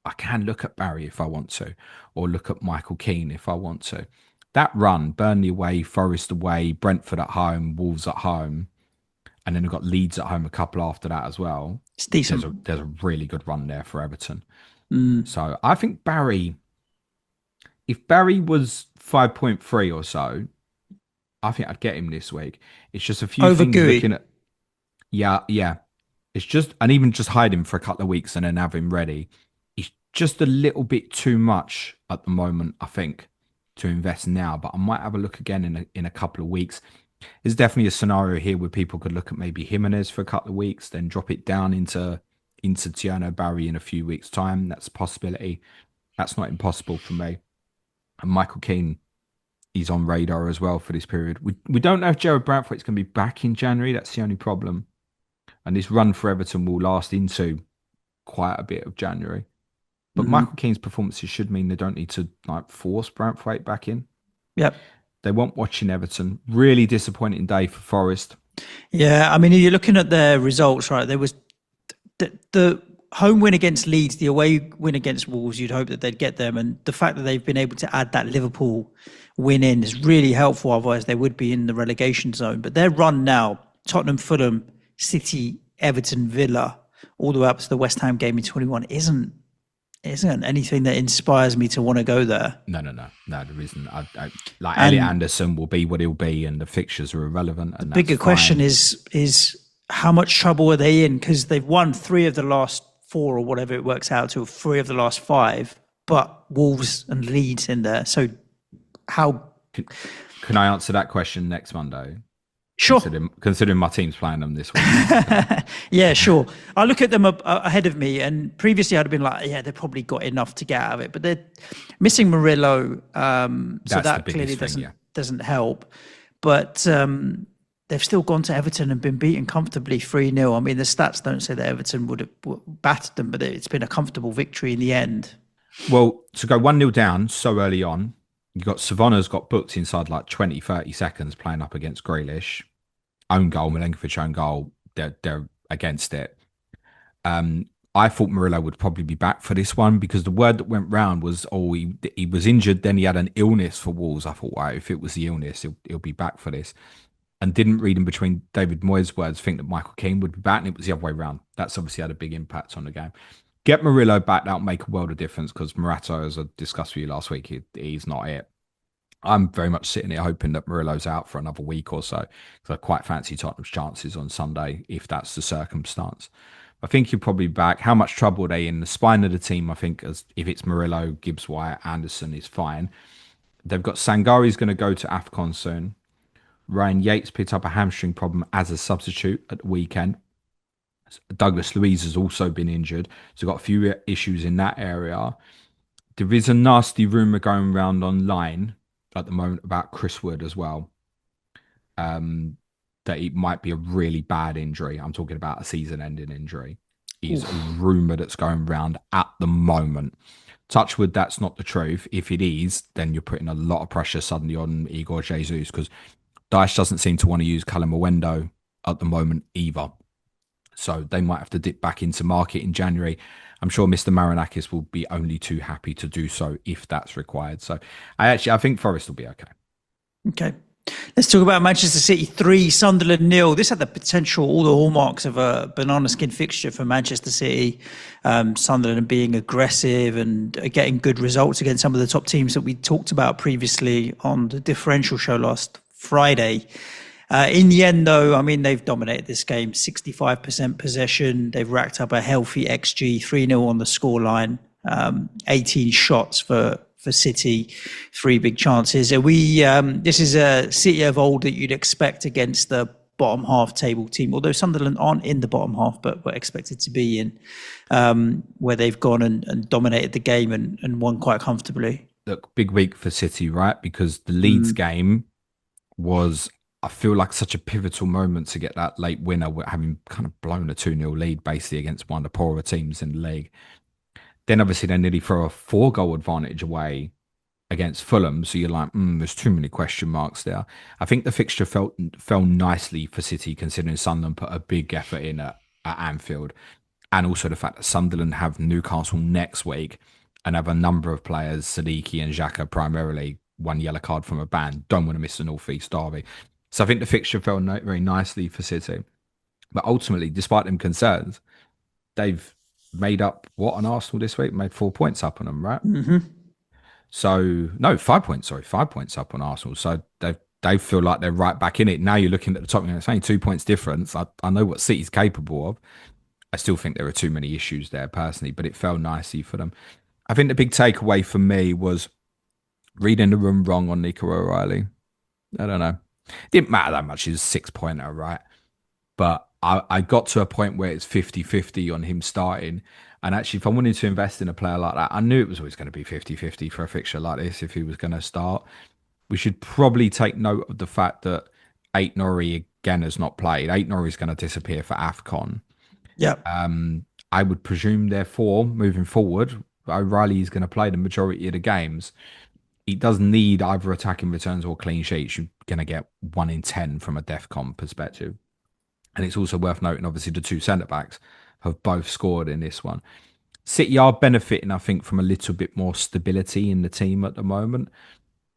I can look at Barry if I want to, or look at Michael Keane if I want to. That run, Burnley away, Forest away, Brentford at home, Wolves at home, and then we've got Leeds at home a couple after that as well. It's decent. There's a really good run there for Everton. So I think Barry, if Barry was 5.3 or so, I think I'd get him this week. It's just a few over things Gooey. looking at. Yeah. It's just, and even just hide him for a couple of weeks and then have him ready. It's just a little bit too much at the moment, I think, to invest now. But I might have a look again in a couple of weeks. There's definitely a scenario here where people could look at maybe Jimenez for a couple of weeks, then drop it down into Tierno Barry in a few weeks' time. That's a possibility. That's not impossible for me. And Michael Keane, he's on radar as well for this period. We don't know if Jared Brantwaite's going to be back in January. That's the only problem. And this run for Everton will last into quite a bit of January. But Michael Keane's performances should mean they don't need to force Brantwaite back in. Yep. They won't watching Everton. Really disappointing day for Forest. Yeah, I mean, you're looking at their results, right? There was the home win against Leeds, the away win against Wolves. You'd hope that they'd get them, and the fact that they've been able to add that Liverpool win in is really helpful. Otherwise, they would be in the relegation zone. But their run now: Tottenham, Fulham, City, Everton, Villa, all the way up to the West Ham game in 21, isn't anything that inspires me to want to go there. No, there isn't. Elliot Anderson will be what he'll be, and the fixtures are irrelevant. And the bigger question is how much trouble are they in? Because they've won 3 of the last 4 or whatever it works out to, 3 of the last 5, but Wolves and Leeds in there. So how can I answer that question next Monday? Sure. Considering my team's playing them this week. Yeah, sure. I look at them ahead of me, and previously I'd have been like, yeah, they've probably got enough to get out of it, but they're missing Murillo, so that clearly doesn't help. But they've still gone to Everton and been beaten comfortably 3-0. I mean, the stats don't say that Everton would have battered them, but it's been a comfortable victory in the end. Well, to go 1-0 down so early on, you got Savannah's got booked inside 20, 30 seconds playing up against Grealish. Own goal, Milenkovic own goal. They're against it. I thought Murillo would probably be back for this one because the word that went round was, he was injured, then he had an illness for Wolves. I thought, wow, if it was the illness, he'll be back for this. And didn't read in between David Moyes' words, think that Michael Keane would be back, and it was the other way around. That's obviously had a big impact on the game. Get Murillo back, that'll make a world of difference because Morata, as I discussed with you last week, he's not it. I'm very much sitting here hoping that Murillo's out for another week or so because I quite fancy Tottenham's chances on Sunday if that's the circumstance. I think he'll probably be back. How much trouble are they in? The spine of the team, I think, if it's Murillo, Gibbs White, Anderson is fine. They've got Sangari's going to go to AFCON soon. Ryan Yates picked up a hamstring problem as a substitute at the weekend. Douglas Luiz has also been injured. So got a few issues in that area. There is a nasty rumour going around online at the moment about Chris Wood as well. That it might be a really bad injury. I'm talking about a season-ending injury. Is a rumour that's going around at the moment. Touch wood, that's not the truth. If it is, then you're putting a lot of pressure suddenly on Igor Jesus because Dyche doesn't seem to want to use Callum Owendo at the moment either. So they might have to dip back into market in January. I'm sure Mr. Marinakis will be only too happy to do so if that's required. So I think Forest will be okay. Okay. Let's talk about Manchester City 3, Sunderland 0. This had the potential, all the hallmarks of a banana skin fixture for Manchester City. Sunderland being aggressive and getting good results against some of the top teams that we talked about previously on the differential show last Friday. In the end, though, I mean, they've dominated this game, 65% possession. They've racked up a healthy XG, 3-0 on the scoreline, 18 shots for City, 3 big chances. This is a City of old that you'd expect against the bottom half table team, although Sunderland aren't in the bottom half, but were expected to be in, where they've gone and dominated the game and won quite comfortably. Look, big week for City, right? Because the Leeds game was, I feel like, such a pivotal moment to get that late winner, having kind of blown a 2-0 lead basically against one of the poorer teams in the league. Then obviously they nearly throw a 4-goal advantage away against Fulham. So you're like, there's too many question marks there. I think the fixture fell nicely for City, considering Sunderland put a big effort in at Anfield. And also the fact that Sunderland have Newcastle next week and have a number of players, Sadiki and Xhaka primarily, 1 yellow card from a ban. Don't want to miss the North East derby. So I think the fixture fell very nicely for City. But ultimately, despite them concerns, they've made up what on Arsenal this week? Made 4 points up on them, right? Mm-hmm. So no, 5 points. Sorry, 5 points up on Arsenal. So they feel like they're right back in it. Now you're looking at the top. It's only 2 points difference. I know what City's capable of. I still think there are too many issues there personally, but it fell nicely for them. I think the big takeaway for me was reading the room wrong on Nico O'Reilly. I don't know. It didn't matter that much. He's a 6-pointer, right? But I got to a point where it's 50-50 on him starting. And actually, if I wanted to invest in a player like that, I knew it was always going to be 50-50 for a fixture like this if he was going to start. We should probably take note of the fact that Ait-Nouri again has not played. Ait-Nouri is going to disappear for AFCON. Yeah. I would presume, therefore, moving forward, O'Reilly is going to play the majority of the games. He does need either attacking returns or clean sheets. You're going to get 1 in 10 from a DEFCON perspective. And it's also worth noting, obviously, the 2 centre-backs have both scored in this one. City are benefiting, I think, from a little bit more stability in the team at the moment.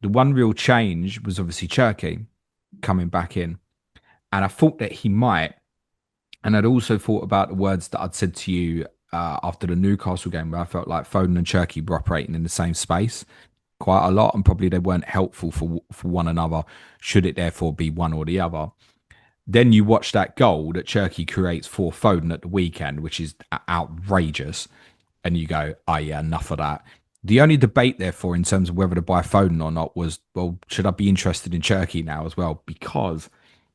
The one real change was obviously Cherki coming back in. And I thought that he might. And I'd also thought about the words that I'd said to you after the Newcastle game, where I felt like Foden and Cherki were operating in the same space quite a lot, and probably they weren't helpful for one another, should it therefore be one or the other. Then you watch that goal that Cherki creates for Foden at the weekend, which is outrageous. And you go, oh yeah, enough of that. The only debate, therefore, in terms of whether to buy Foden or not was, well, should I be interested in Cherki now as well? Because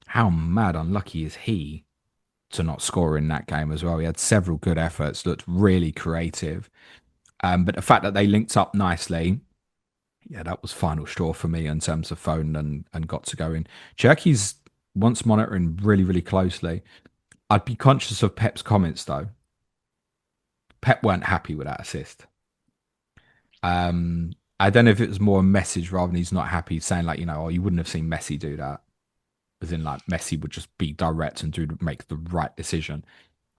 how mad unlucky is he to not score in that game as well? He had several good efforts, looked really creative. But the fact that they linked up nicely, yeah, that was final straw for me in terms of Foden and got to go in. Cherki's wants monitoring really, really closely. I'd be conscious of Pep's comments, though. Pep weren't happy with that assist. I don't know if it was more a message rather than he's not happy, saying like, oh, you wouldn't have seen Messi do that. As in, like, Messi would just be direct and make the right decision.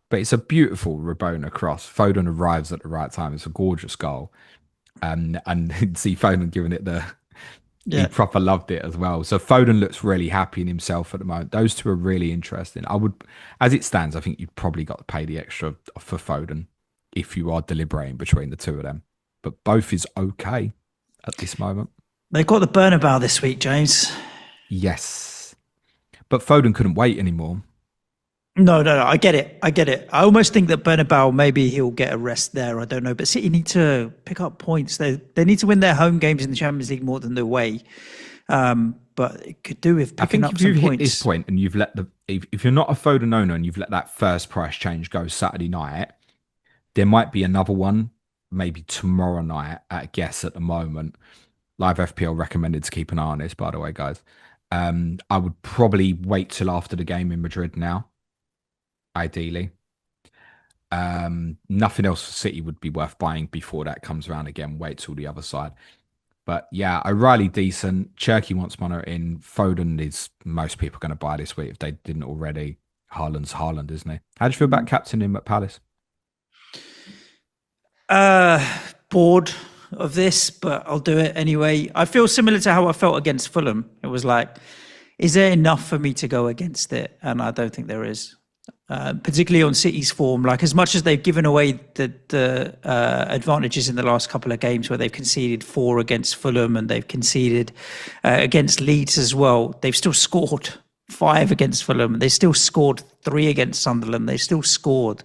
But it's a beautiful Rabona cross. Foden arrives at the right time. It's a gorgeous goal. And see Foden giving it he proper loved it as well. So Foden looks really happy in himself at the moment. Those two are really interesting. I would, as it stands, I think you've probably got to pay the extra for Foden if you are deliberating between the two of them. But both is okay at this moment. They've got the Bernabeu this week, James. Yes. But Foden couldn't wait anymore. No, I get it. I almost think that Bernabeu, maybe he'll get a rest there. I don't know. But City need to pick up points. They need to win their home games in the Champions League more than the away. But it could do with picking up some points. I think if you've hit this point and you've let if you're not a Foden owner and you've let that first price change go Saturday night, there might be another one maybe tomorrow night at a guess at the moment. Live FPL recommended to keep an eye on this, by the way, guys. I would probably wait till after the game in Madrid now. Ideally, nothing else for City would be worth buying before that comes around again. Wait till the other side. But yeah, O'Reilly decent. Cherki wants mono in. Foden is most people going to buy this week if they didn't already. Haaland's Haaland, isn't he? How do you feel about captaining him at Palace? Bored of this, but I'll do it anyway. I feel similar to how I felt against Fulham. It was like, is there enough for me to go against it? And I don't think there is. Particularly on City's form, like as much as they've given away the advantages in the last couple of games where they've conceded 4 against Fulham and they've conceded against Leeds as well, they've still scored 5 against Fulham. They still scored 3 against Sunderland. They still scored.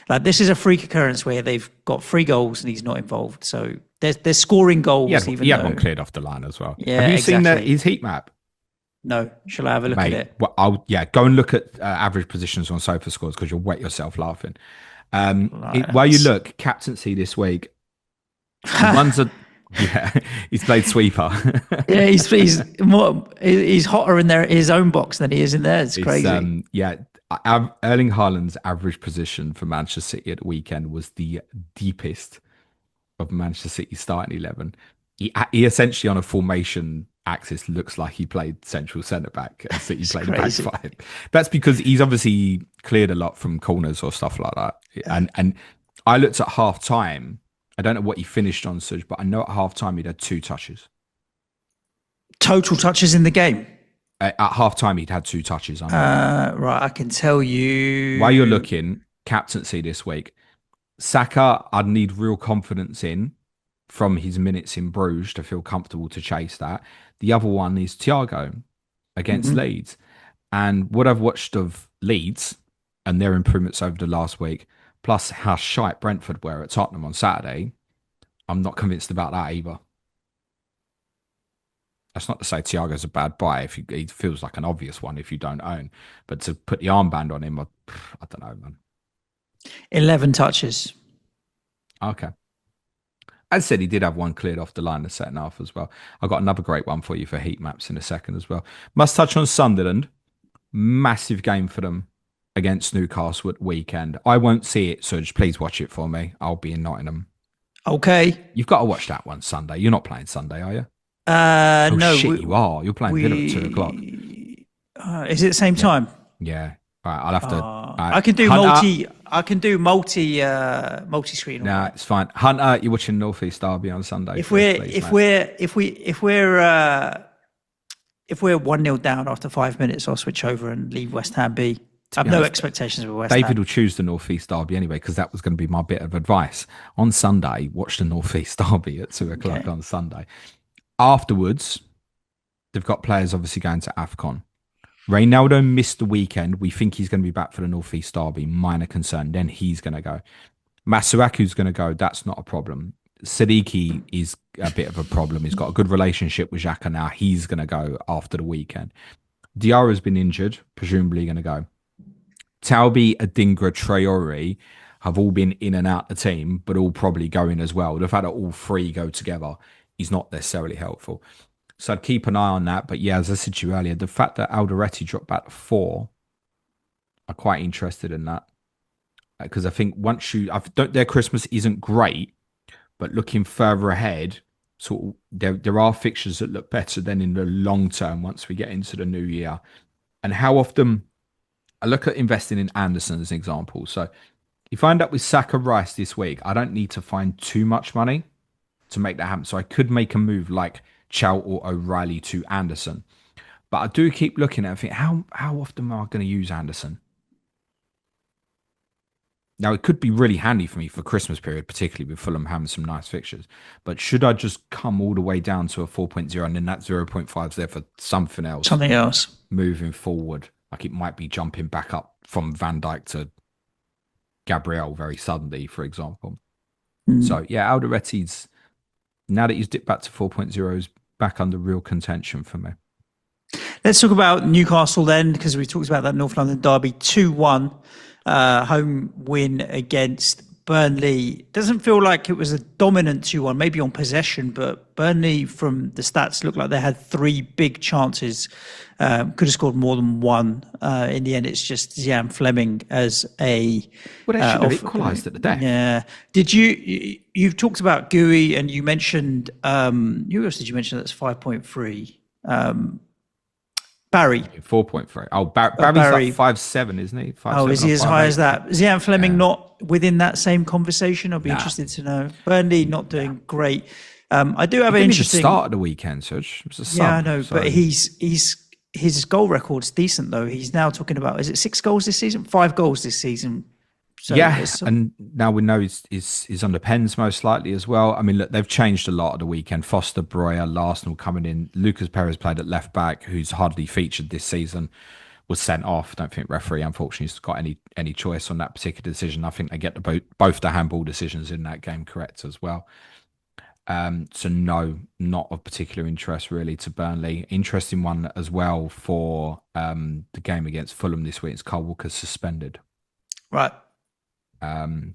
Like this is a freak occurrence where they've got 3 goals and he's not involved. So they're scoring goals. He had one cleared off the line as well. Yeah, have you seen his heat map? No. Shall I have a look at it? Well, go and look at average positions on Sofa Scores because you'll wet yourself laughing. While you look, captaincy this week, he's played sweeper. Yeah, he's hotter in his own box than he is in theirs. It's crazy. Erling Haaland's average position for Manchester City at the weekend was the deepest of Manchester City's starting 11. He essentially on a formation axis looks like he played central centre back and City played a back 5. That's because he's obviously cleared a lot from corners or stuff like that. Yeah. And I looked at half time. I don't know what he finished on, Suj, but I know at half time he'd had 2 touches. Total touches in the game? At half time he'd had 2 touches. Right, I can tell you. While you're looking, captaincy this week. Saka, I'd need real confidence in from his minutes in Bruges to feel comfortable to chase that. The other one is Thiago against Leeds. And what I've watched of Leeds and their improvements over the last week, plus how shite Brentford were at Tottenham on Saturday, I'm not convinced about that either. That's not to say Thiago's a bad buy. He feels like an obvious one if you don't own. But to put the armband on him, I don't know, man. 11 touches. Okay. As I said, he did have one cleared off the line in the second half as well. I've got another great one for you for heat maps in a second as well. Must touch on Sunderland. Massive game for them against Newcastle at weekend. I won't see it, so just please watch it for me. I'll be in Nottingham. Okay. You've got to watch that one Sunday. You're not playing Sunday, are you? No. Shit, you are. You're playing Villa at 2:00. Is it the same time? Yeah. All right, I'll have to. I can do Hunter, multi-screen. No, it's fine. Hunter, you're watching North East Derby on Sunday. If we're 1-0 down after 5 minutes, I'll switch over and leave West Ham be. I have no expectations with West Ham. David will choose the North East Derby anyway, because that was going to be my bit of advice. On Sunday, watch the North East Derby at 2:00 on Sunday. Afterwards, they've got players obviously going to AFCON. Reynaldo missed the weekend. We think he's going to be back for the North East Derby. Minor concern. Then he's going to go. Masuaku's going to go. That's not a problem. Siddiqui is a bit of a problem. He's got a good relationship with Xhaka now. He's going to go after the weekend. Diarra's been injured, presumably going to go. Taubi, Adingra, Traore have all been in and out the team, but all probably going as well. The fact that all 3 go together is not necessarily helpful. So I'd keep an eye on that. But yeah, as I said to you earlier, the fact that Alderete dropped back to 4, I'm quite interested in that. Because I think their Christmas isn't great, but looking further ahead, sort of, there are fixtures that look better than in the long term once we get into the new year. And how often I look at investing in Anderson as an example. So if I end up with Saka Rice this week, I don't need to find too much money to make that happen. So I could make a move like Chow or O'Reilly to Anderson. But I do keep looking at it and think, how often am I going to use Anderson? Now, it could be really handy for me for Christmas period, particularly with Fulham having some nice fixtures. But should I just come all the way down to a 4.0 and then that 0.5 is there for something else? Something else. Moving forward. Like it might be jumping back up from Van Dijk to Gabriel very suddenly, for example. So, yeah, Alderete's, now that he's dipped back to 4.0, is back under real contention for me. Let's talk about Newcastle then, because we talked about that North London derby. 2-1 home win against Burnley. Doesn't feel like it was a dominant 2-1, maybe on possession, but Burnley, from the stats, looked like they had 3 big chances. Could have scored more than 1. In the end, it's just Zian Fleming as a... Well, they should have equalised at the death. Yeah. Did you've talked about Gui, and you mentioned... who else did you mention that's 5.3? Barry. 4.3. Oh, Barry's Barry. like 5'7", isn't he? 5'7" Oh, is he as high as that? Is Ian Fleming not within that same conversation? I'll be interested to know. Burnley not doing great. I do have an interesting start at the weekend, Suj. It was a sub, I know, but his goal record's decent though. He's now talking about, is it 6 goals this season? 5 goals this season. So and now we know he's under pens most likely as well. I mean, look, they've changed a lot at the weekend. Foster, Breuer, Larsenal coming in. Lucas Perez played at left back, who's hardly featured this season, was sent off. I don't think referee, unfortunately, has got any choice on that particular decision. I think they get both the handball decisions in that game correct as well. So no, not of particular interest really to Burnley. Interesting one as well for the game against Fulham this week. It's Kyle Walker's suspended. Right. And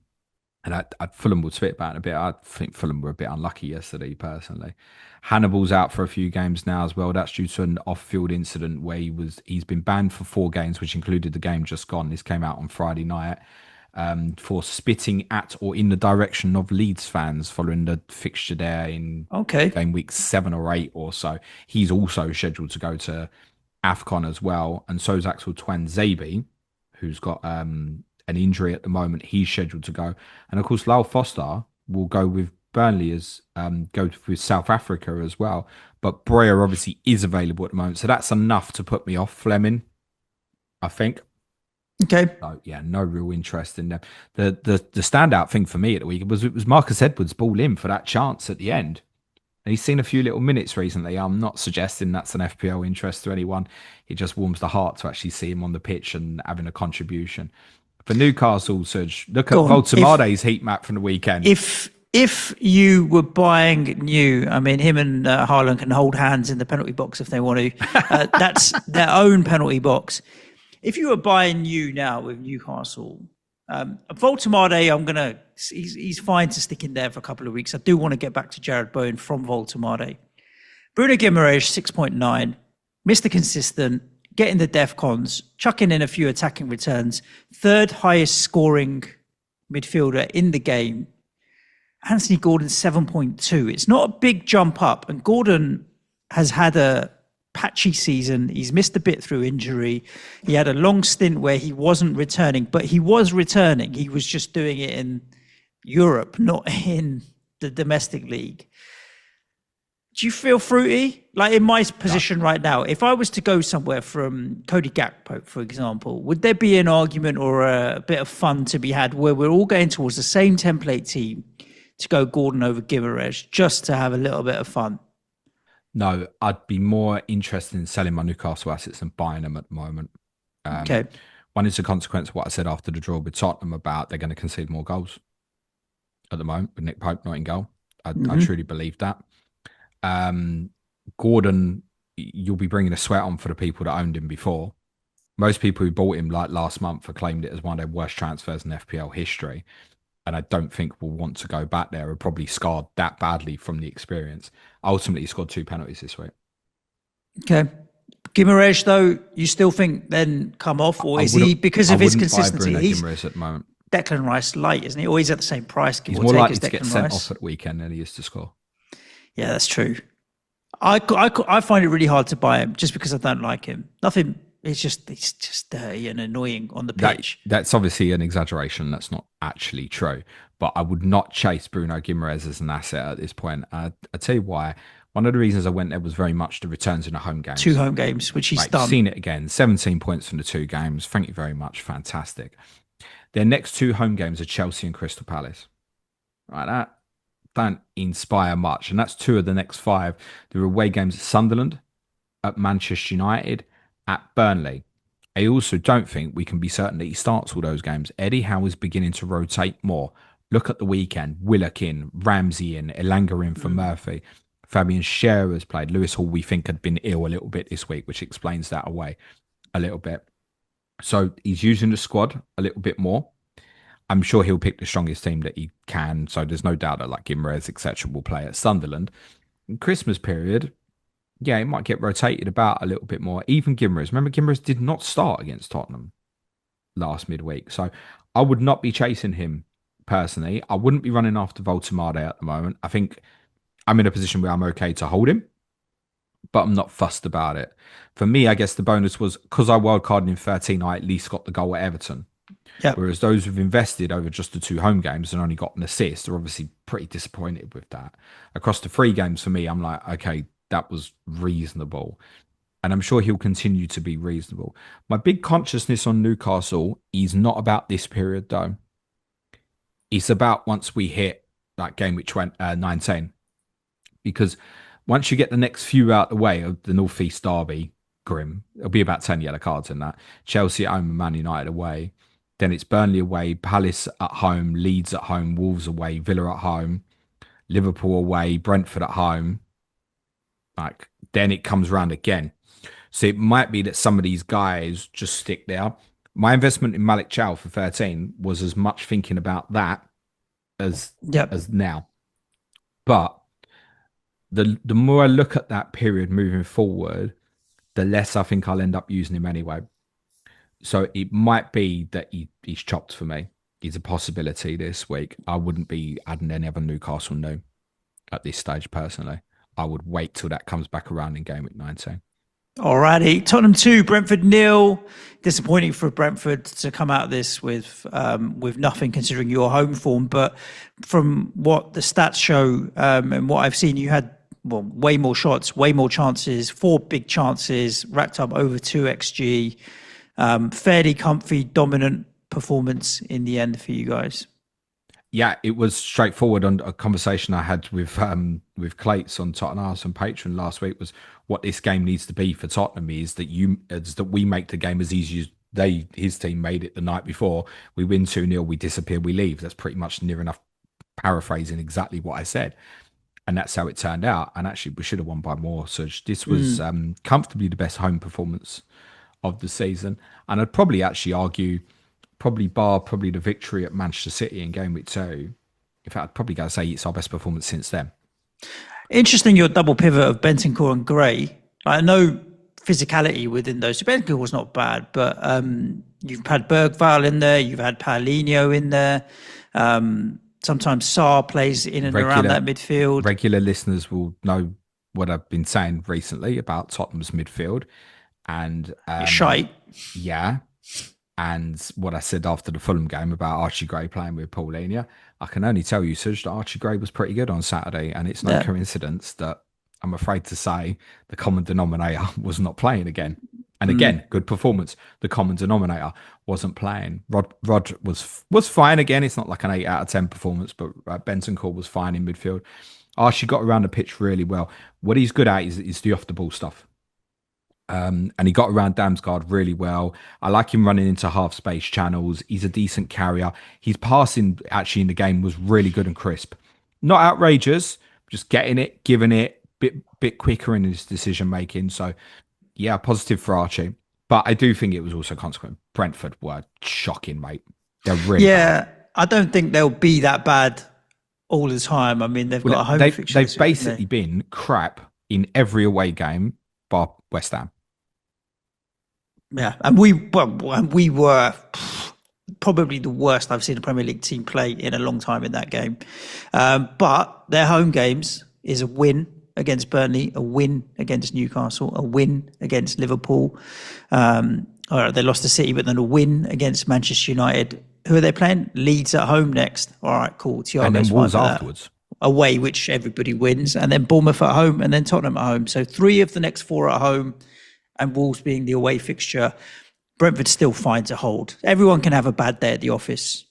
Fulham will spit about it a bit. I think Fulham were a bit unlucky yesterday, personally. Hannibal's out for a few games now as well. That's due to an off-field incident where he's been banned for 4 games, which included the game just gone. This came out on Friday night for spitting at or in the direction of Leeds fans following the fixture there in game week 7 or 8 or so. He's also scheduled to go to AFCON as well, and so is Axel Tuanzebe, who's got an injury at the moment. He's scheduled to go, and of course Lyle Foster will go with Burnley as go with South Africa as well. But Breuer obviously is available at the moment, so that's enough to put me off Fleming, I think. Okay. So, yeah, no real interest in them. The standout thing for me at the week was Marcus Edwards' ball in for that chance at the end. And he's seen a few little minutes recently. I'm not suggesting that's an FPL interest to anyone. It just warms the heart to actually see him on the pitch and having a contribution. For Newcastle, Suj, look at Voltemade's heat map from the weekend. If you were buying new, I mean, him and Haaland can hold hands in the penalty box if they want to. That's their own penalty box. If you were buying new now with Newcastle, Voltemade, he's fine to stick in there for a couple of weeks. I do want to get back to Jared Bowen from Voltemade. Bruno Guimaraes, 6.9, Mr. Consistent, getting the DEFCONs, chucking in a few attacking returns, 3rd highest scoring midfielder in the game. Anthony Gordon, 7.2. It's not a big jump up, and Gordon has had a patchy season. He's missed a bit through injury. He had a long stint where he wasn't returning, but he was returning. He was just doing it in Europe, not in the domestic league. Do you feel fruity? Like in my position right now, if I was to go somewhere from Cody Gakpo, for example, would there be an argument or a bit of fun to be had where we're all going towards the same template team to go Gordon over Guimaraes just to have a little bit of fun? No, I'd be more interested in selling my Newcastle assets than buying them at the moment. Okay. One is a consequence of what I said after the draw with Tottenham about they're going to concede more goals at the moment with Nick Pope not in goal. I truly believe that. Gordon, you'll be bringing a sweat on for the people that owned him before. Most people who bought him like last month have claimed it as one of their worst transfers in FPL history. And I don't think we'll want to go back there. Are probably scarred that badly from the experience. Ultimately, he scored 2 penalties this week. Okay. Guimaraes, though, you still think then come off? Or is he, because of his consistency, he's Guimaraes at the moment. Declan Rice light, isn't he? Or he's at the same price. He's more likely to get sent off at the weekend than he is to score. Yeah, that's true. I find it really hard to buy him just because I don't like him. Nothing. It's just dirty and annoying on the pitch. That's obviously an exaggeration. That's not actually true. But I would not chase Bruno Guimaraes as an asset at this point. I'll tell you why. One of the reasons I went there was very much the returns in the home games. 2 home games, which he's done. Seen it again. 17 points from the 2 games. Thank you very much. Fantastic. Their next 2 home games are Chelsea and Crystal Palace. Right, that don't inspire much. And that's 2 of the next 5. There are away games at Sunderland, at Manchester United, at Burnley. I also don't think we can be certain that he starts all those games. Eddie Howe is beginning to rotate more. Look at the weekend. Willock in, Ramsey in, Elanga in for Murphy. Fabian Schär has played. Lewis Hall, we think, had been ill a little bit this week, which explains that away a little bit. So he's using the squad a little bit more. I'm sure he'll pick the strongest team that he can. So there's no doubt that like Guimaraes, etc., will play at Sunderland. In Christmas period, yeah, it might get rotated about a little bit more. Even Guimaraes. Remember, Guimaraes did not start against Tottenham last midweek. So I would not be chasing him personally. I wouldn't be running after Voltemade at the moment. I think I'm in a position where I'm okay to hold him. but I'm not fussed about it. For me, I guess the bonus was because I wildcarded in 13, I at least got the goal at Everton. Yeah. Whereas those who've invested over just the 2 home games and only got an assist are obviously pretty disappointed with that. Across the 3 games for me, I'm like, okay, that was reasonable. And I'm sure he'll continue to be reasonable. My big consciousness on Newcastle is not about this period, though. It's about once we hit that game which went 19. Because once you get the next few out the way of the North East derby, grim, it'll be about 10 yellow cards in that. Chelsea at home and Man United away. Then it's Burnley away, Palace at home, Leeds at home, Wolves away, Villa at home, Liverpool away, Brentford at home. Like, then it comes round again. So it might be that some of these guys just stick there. My investment in Malik Chow for 13 was as much thinking about that as now. But the more I look at that period moving forward, the less I think I'll end up using him anyway. So it might be that he's chopped for me. He's a possibility this week. I wouldn't be adding any other Newcastle new at this stage personally. I would wait till that comes back around in game week 19. Alrighty, Tottenham 2, Brentford 0. Disappointing for Brentford to come out of this with nothing considering your home form. But from what the stats show and what I've seen, you had way more shots, way more chances, 4 big chances, racked up over 2 XG. Fairly comfy, dominant performance in the end for you guys. Yeah, it was straightforward. On a conversation I had with Clates on Tottenham House and Patreon last week was what this game needs to be for Tottenham is that we make the game as easy as his team made it the night before. We win 2-0, we disappear, we leave. That's pretty much near enough paraphrasing exactly what I said. And that's how it turned out. And actually, we should have won by more. So this was comfortably the best home performance of the season. And I'd probably actually argue, bar the victory at Manchester City in game week 2. In fact, I'd probably go to say it's our best performance since then. Interesting, your double pivot of Bentancur and Gray. I know physicality within those. Bentancur was not bad, but you've had Bergvall in there, you've had Paulinho in there. Sometimes Sarr plays in and around that midfield. Regular listeners will know what I've been saying recently about Tottenham's midfield. And shite. Yeah. And what I said after the Fulham game about Archie Gray playing with Paulinho, I can only tell you, Suj, that Archie Gray was pretty good on Saturday. And it's no coincidence that I'm afraid to say the common denominator was not playing again. And again, good performance. The common denominator wasn't playing. Rod was fine again. It's not like an 8 out of 10 performance, but Bentancur was fine in midfield. Archie got around the pitch really well. What he's good at is the off the ball stuff. And he got around Damsgaard really well. I like him running into half space channels. He's a decent carrier. His passing actually in the game was really good and crisp. Not outrageous, just getting it, giving it, bit quicker in his decision making. So yeah, positive for Archie. But I do think it was also consequent. Brentford were shocking, mate. They're really bad. I don't think they'll be that bad all the time. I mean, they've got a home fixture. They've basically been crap in every away game bar West Ham. Yeah, and we were probably the worst I've seen a Premier League team play in a long time in that game. But their home games is a win against Burnley, a win against Newcastle, a win against Liverpool. They lost to City, but then a win against Manchester United. Who are they playing? Leeds at home next. All right, cool. Thiago's and then Wolves afterwards. Away, which everybody wins. And then Bournemouth at home, and then Tottenham at home. So 3 of the next 4 at home, and Wolves being the away fixture. Brentford still fine to hold. Everyone can have a bad day at the office.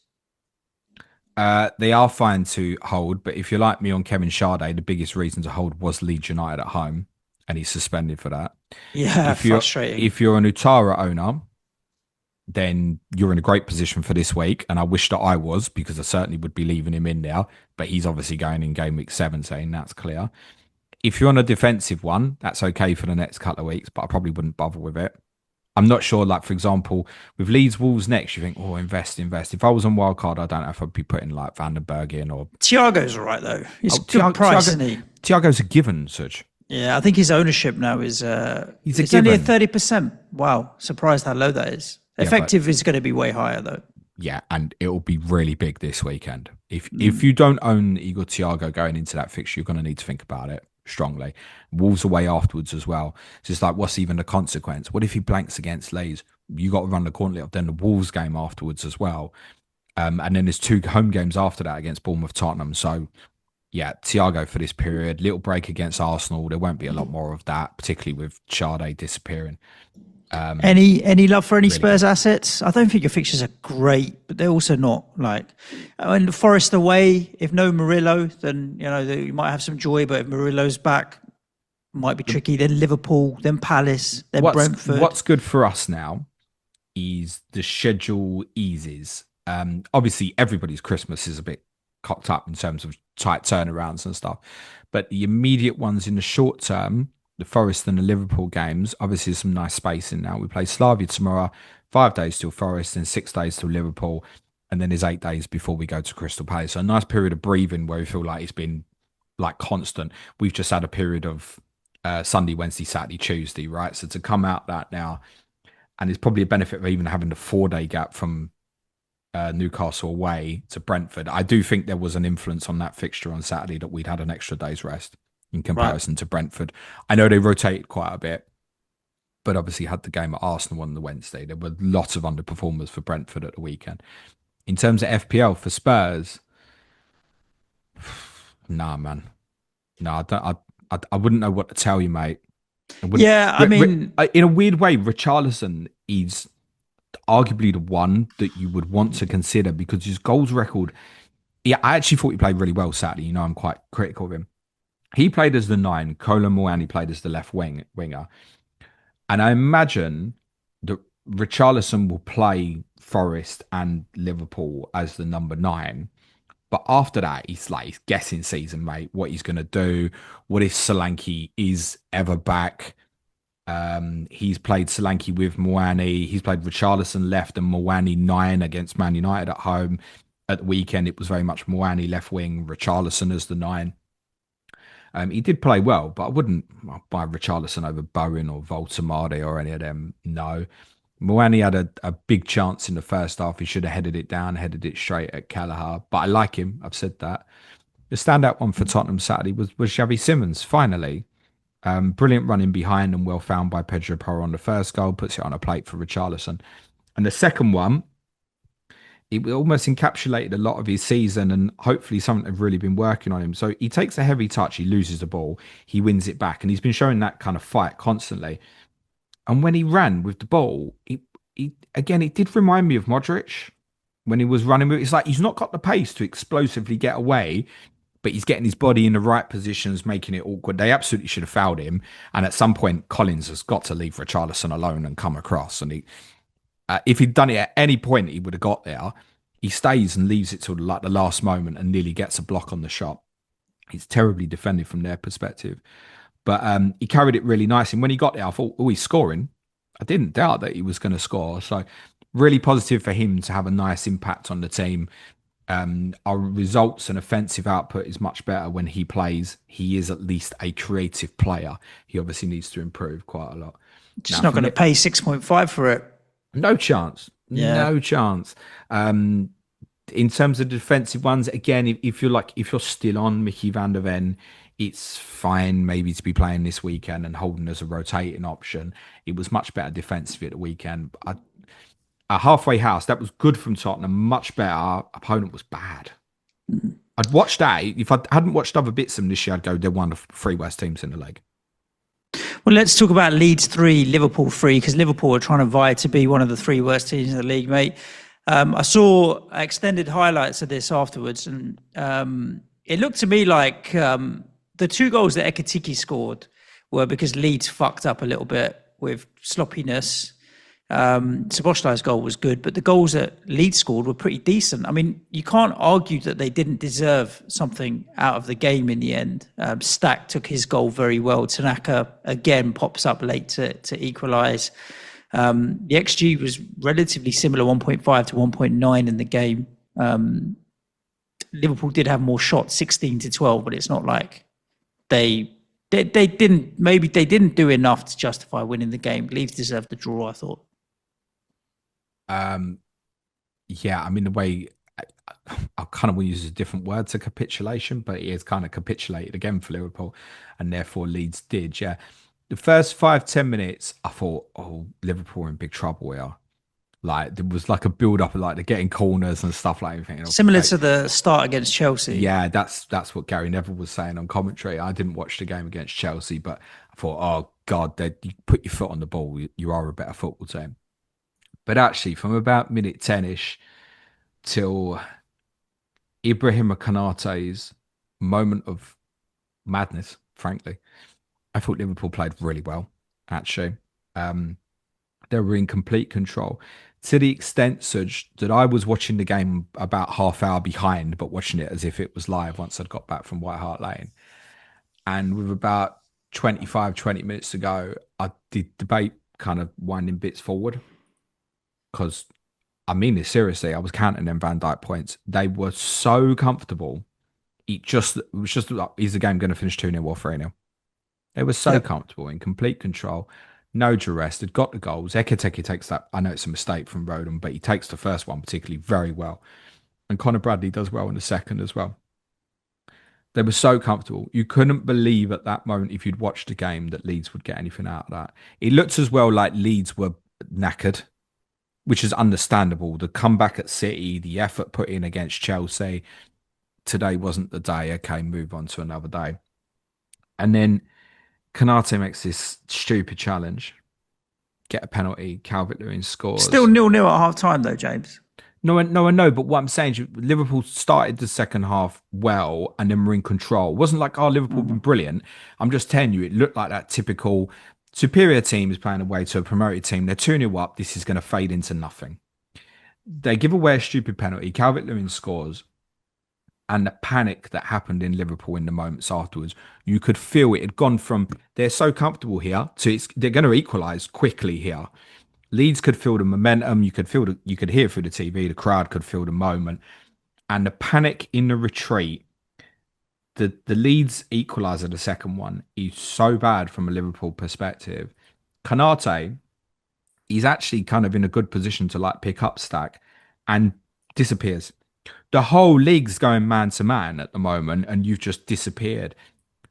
They are fine to hold, but if you're like me on Kevin Sade, the biggest reason to hold was Leeds United at home, and he's suspended for that. Yeah, frustrating. If you're an Utara owner, then you're in a great position for this week, and I wish that I was, because I certainly would be leaving him in there, but he's obviously going in game week 17, that's clear. If you're on a defensive one, that's okay for the next couple of weeks, but I probably wouldn't bother with it. I'm not sure, like, for example, with Leeds Wolves next, you think, oh, invest. If I was on wildcard, I don't know if I'd be putting, like, Vandenberg in or... Thiago's all right, though. He's good price, isn't he? Thiago's a given, Such. Yeah, I think his ownership now is... it's only at 30%. Wow, surprised how low that is. Effective is going to be way higher, though. Yeah, and it will be really big this weekend. If you don't own Igor Thiago going into that fixture, you're going to need to think about it. strongly. Wolves away afterwards as well. So it's like, what's even the consequence? What if he blanks against Leeds? You got to run the gauntlet of then the Wolves game afterwards as well. And then there's 2 home games after that against Bournemouth, Tottenham. So yeah, Thiago for this period. Little break against Arsenal. There won't be a lot more of that, particularly with Sade disappearing. Any love for any really Spurs good. assets? I don't think your fixtures are great, but they're also not like. I mean, Forest away. If no Murillo, then you might have some joy. But if Murillo's back, might be tricky. Then Liverpool, then Palace, then Brentford. What's good for us now is the schedule eases. Obviously, everybody's Christmas is a bit cocked up in terms of tight turnarounds and stuff. But the immediate ones in the short term, the Forest and the Liverpool games, obviously there's some nice space in now. We play Slavia tomorrow, 5 days till Forest, and 6 days till Liverpool. And then there's 8 days before we go to Crystal Palace. So a nice period of breathing where we feel like it's been like constant. We've just had a period of Sunday, Wednesday, Saturday, Tuesday, right? So to come out that now, and it's probably a benefit of even having the 4-day gap from Newcastle away to Brentford. I do think there was an influence on that fixture on Saturday that we'd had an extra day's rest in comparison to Brentford. I know they rotated quite a bit, but obviously had the game at Arsenal on the Wednesday. There were lots of underperformers for Brentford at the weekend. In terms of FPL for Spurs, nah, man. No, I wouldn't know what to tell you, mate. Yeah, I mean, in a weird way, Richarlison is arguably the one that you would want to consider because his goals record. Yeah, I actually thought he played really well Saturday. I'm quite critical of him. He played as the 9. Kolo Muani played as the left winger. And I imagine that Richarlison will play Forest and Liverpool as the number 9. But after that, it's guessing season, mate. What he's going to do. What if Solanke is ever back? He's played Solanke with Muani. He's played Richarlison left and Muani 9 against Man United at home. At the weekend, it was very much Muani left wing, Richarlison as the 9. He did play well, but I wouldn't buy Richarlison over Bowen or Voltamade or any of them. No. Muani had a big chance in the first half. He should have headed it down, headed it straight at Kelleher. But I like him. I've said that. The standout one for Tottenham Saturday was Xavi Simons, finally. Brilliant running behind and well found by Pedro Porro on the first goal. Puts it on a plate for Richarlison. And the second one, it almost encapsulated a lot of his season and hopefully something they've really been working on him. So he takes a heavy touch, he loses the ball, he wins it back, and he's been showing that kind of fight constantly. And when he ran with the ball, it did remind me of Modric when he was running with it. It's like he's not got the pace to explosively get away, but he's getting his body in the right positions, making it awkward. They absolutely should have fouled him. And at some point, Collins has got to leave Richarlison alone and come across. And if he'd done it at any point, he would have got there. He stays and leaves it till the last moment and nearly gets a block on the shot. He's terribly defended from their perspective. But he carried it really nice. And when he got there, I thought, he's scoring. I didn't doubt that he was going to score. So really positive for him to have a nice impact on the team. Our results and offensive output is much better when he plays. He is at least a creative player. He obviously needs to improve quite a lot. Just not going to pay 6.5 for it. No chance. Yeah. No chance. In terms of the defensive ones, again, if you're still on Mickey van der Ven, it's fine maybe to be playing this weekend and holding as a rotating option. It was much better defensively at the weekend. A halfway house, that was good from Tottenham, much better. Our opponent was bad. I'd watched that. If I hadn't watched other bits of them this year, I'd go, they're one of the 3 worst teams in the league. Well, let's talk about Leeds 3, Liverpool 3, because Liverpool are trying to vie to be one of the 3 worst teams in the league, mate. I saw extended highlights of this afterwards, and it looked to me like the 2 goals that Ekitike scored were because Leeds fucked up a little bit with sloppiness. Szoboszlai's goal was good, but the goals that Leeds scored were pretty decent. I mean, you can't argue that they didn't deserve something out of the game in the end. Stack took his goal very well. Tanaka again pops up late to equalise. The XG was relatively similar, 1.5 to 1.9 in the game. Liverpool did have more shots, 16 to 12, but it's not like they didn't do enough to justify winning the game. Leeds deserved the draw, I thought. Yeah, I mean, the way I'll kind of want to use a different word to capitulation, but it is kind of capitulated again for Liverpool, and therefore Leeds did. Yeah, the first 5-10 minutes, I thought, oh, Liverpool are in big trouble here. Like there was like a build up of like they're getting corners and stuff like everything. Similar to the start against Chelsea. Yeah, that's what Gary Neville was saying on commentary. I didn't watch the game against Chelsea, but I thought, oh God, you put your foot on the ball, you are a better football team. But actually, from about minute 10-ish till Ibrahim Konate's moment of madness, frankly, I thought Liverpool played really well, actually. They were in complete control to the extent, Suj, that I was watching the game about half hour behind, but watching it as if it was live once I'd got back from White Hart Lane. And with about 20 minutes to go, I did debate kind of winding bits forward because I mean this seriously. I was counting them Van Dijk points. They were so comfortable. It was just like, is the game going to finish 2-0 or 3-0? They were so comfortable, in complete control. No duress. They'd got the goals. Ekiteke takes that. I know it's a mistake from Rodon, but he takes the first one particularly very well. And Conor Bradley does well in the second as well. They were so comfortable. You couldn't believe at that moment, if you'd watched the game, that Leeds would get anything out of that. It looked as well like Leeds were knackered, which is understandable. The comeback at City, the effort put in against Chelsea. Today wasn't the day. Okay, move on to another day. And then Konate makes this stupid challenge, get a penalty. Calvert-Lewin scores. Still 0-0 at half time, though, James. No, I know. But what I'm saying is, Liverpool started the second half well, and then were in control. It wasn't like, Liverpool been brilliant. I'm just telling you, it looked like that typical superior team is playing away to a promoted team. They're 2-0 up. This is going to fade into nothing. They give away a stupid penalty. Calvert-Lewin scores. And the panic that happened in Liverpool in the moments afterwards, you could feel it had gone from they're so comfortable here to they're going to equalise quickly here. Leeds could feel the momentum. You could hear through the TV. The crowd could feel the moment, and the panic in the retreat. The Leeds equaliser, the second one, is so bad from a Liverpool perspective. Konate, he's actually kind of in a good position to like pick up Stack, and disappears. The whole league's going man to man at the moment, and you've just disappeared.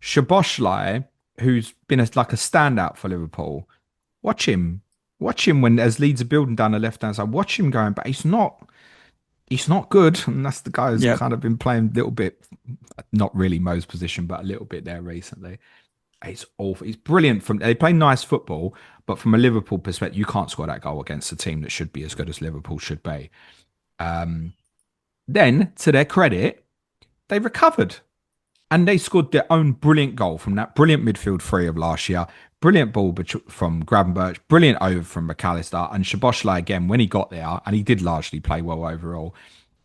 Szoboszlai, who's been like a standout for Liverpool, watch him when as Leeds are building down the left hand side. Watch him going, but he's not good, and that's the guy who's kind of been playing a little bit, not really Mo's position, but a little bit there recently. It's awful. It's brilliant. They play nice football, but from a Liverpool perspective, you can't score that goal against a team that should be as good as Liverpool should be. Then, to their credit, they recovered and they scored their own brilliant goal from that brilliant midfield three of last year. Brilliant ball from Gravenberch, brilliant over from McAllister, and Szoboszlai again, when he got there, and he did largely play well overall,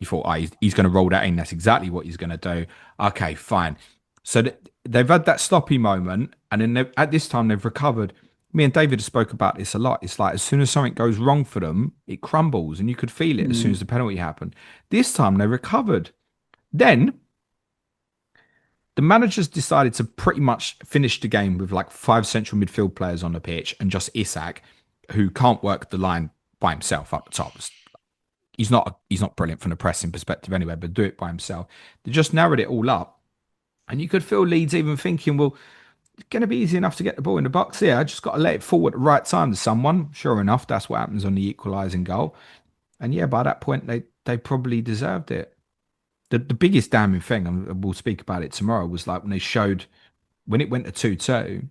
you thought, he's going to roll that in. That's exactly what he's going to do. Okay, fine. So they've had that sloppy moment, and then at this time they've recovered. Me and David spoke about this a lot. It's like as soon as something goes wrong for them, it crumbles, and you could feel it as soon as the penalty happened. This time they recovered. Then the managers decided to pretty much finish the game with like 5 central midfield players on the pitch and just Isak, who can't work the line by himself up the top. He's not brilliant from the pressing perspective anyway, but do it by himself. They just narrowed it all up, and you could feel Leeds even thinking, well, it's going to be easy enough to get the ball in the box here. I just got to let it forward at the right time to someone. Sure enough, that's what happens on the equalising goal. And yeah, by that point, they probably deserved it. The biggest damning thing, and we'll speak about it tomorrow, was like when it went to 2-2,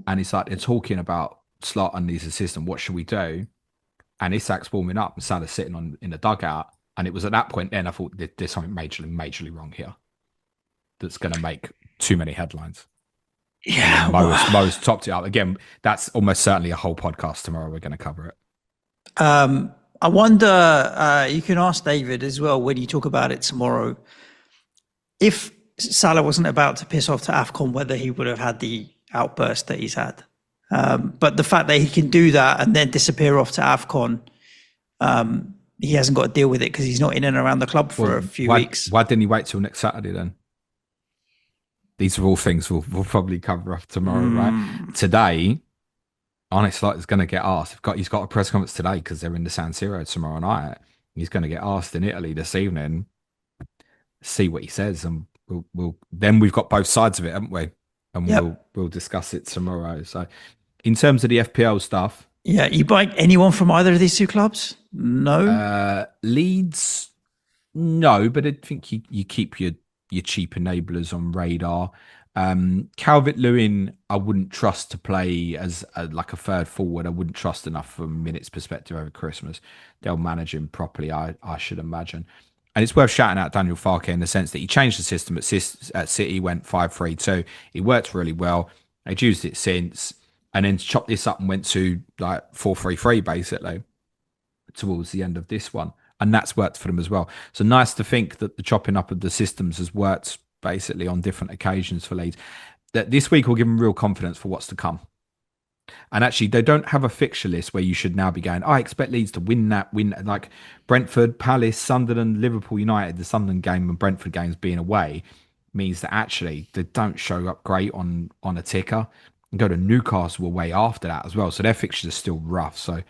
and it's like they're talking about Slot and his assistant, what should we do? And Isak's warming up and Salah's sitting in the dugout. And it was at that point then I thought there's something majorly wrong here that's going to make too many headlines. Yeah, Mo's topped it up. Again, that's almost certainly a whole podcast tomorrow. We're going to cover it. I wonder, you can ask David as well when you talk about it tomorrow, if Salah wasn't about to piss off to AFCON, whether he would have had the outburst that he's had. But the fact that he can do that and then disappear off to AFCON, he hasn't got to deal with it because he's not in and around the club for a few weeks. Why didn't he wait till next Saturday then? These are all things we'll probably cover up tomorrow, right? Today, Arne Slot is going to get asked. He's got a press conference today because they're in the San Siro tomorrow night. He's going to get asked in Italy this evening, see what he says, and we'll then we've got both sides of it, haven't we? And Yep. we'll discuss it tomorrow. So, in terms of the FPL stuff, Yeah. You buying anyone from either of these two clubs? No. Leeds, no, but I think you keep your cheap enablers on radar. Calvert-Lewin, I wouldn't trust to play as like a third forward. I wouldn't trust enough from a minutes perspective over Christmas. They'll manage him properly, I should imagine. And it's worth shouting out Daniel Farke in the sense that he changed the system at City, went 5-3-2. It worked really well. They've used it since, and then chopped this up and went to like 4-3-3 basically towards the end of this one. And that's worked for them as well. So nice to think that the chopping up of the systems has worked basically on different occasions for Leeds. That this week will give them real confidence for what's to come. And actually, they don't have a fixture list where you should now be going, I expect Leeds to win like Brentford, Palace, Sunderland, Liverpool United. The Sunderland game and Brentford games being away means that actually they don't show up great on a ticker, and go to Newcastle away after that as well. So their fixtures are still rough. So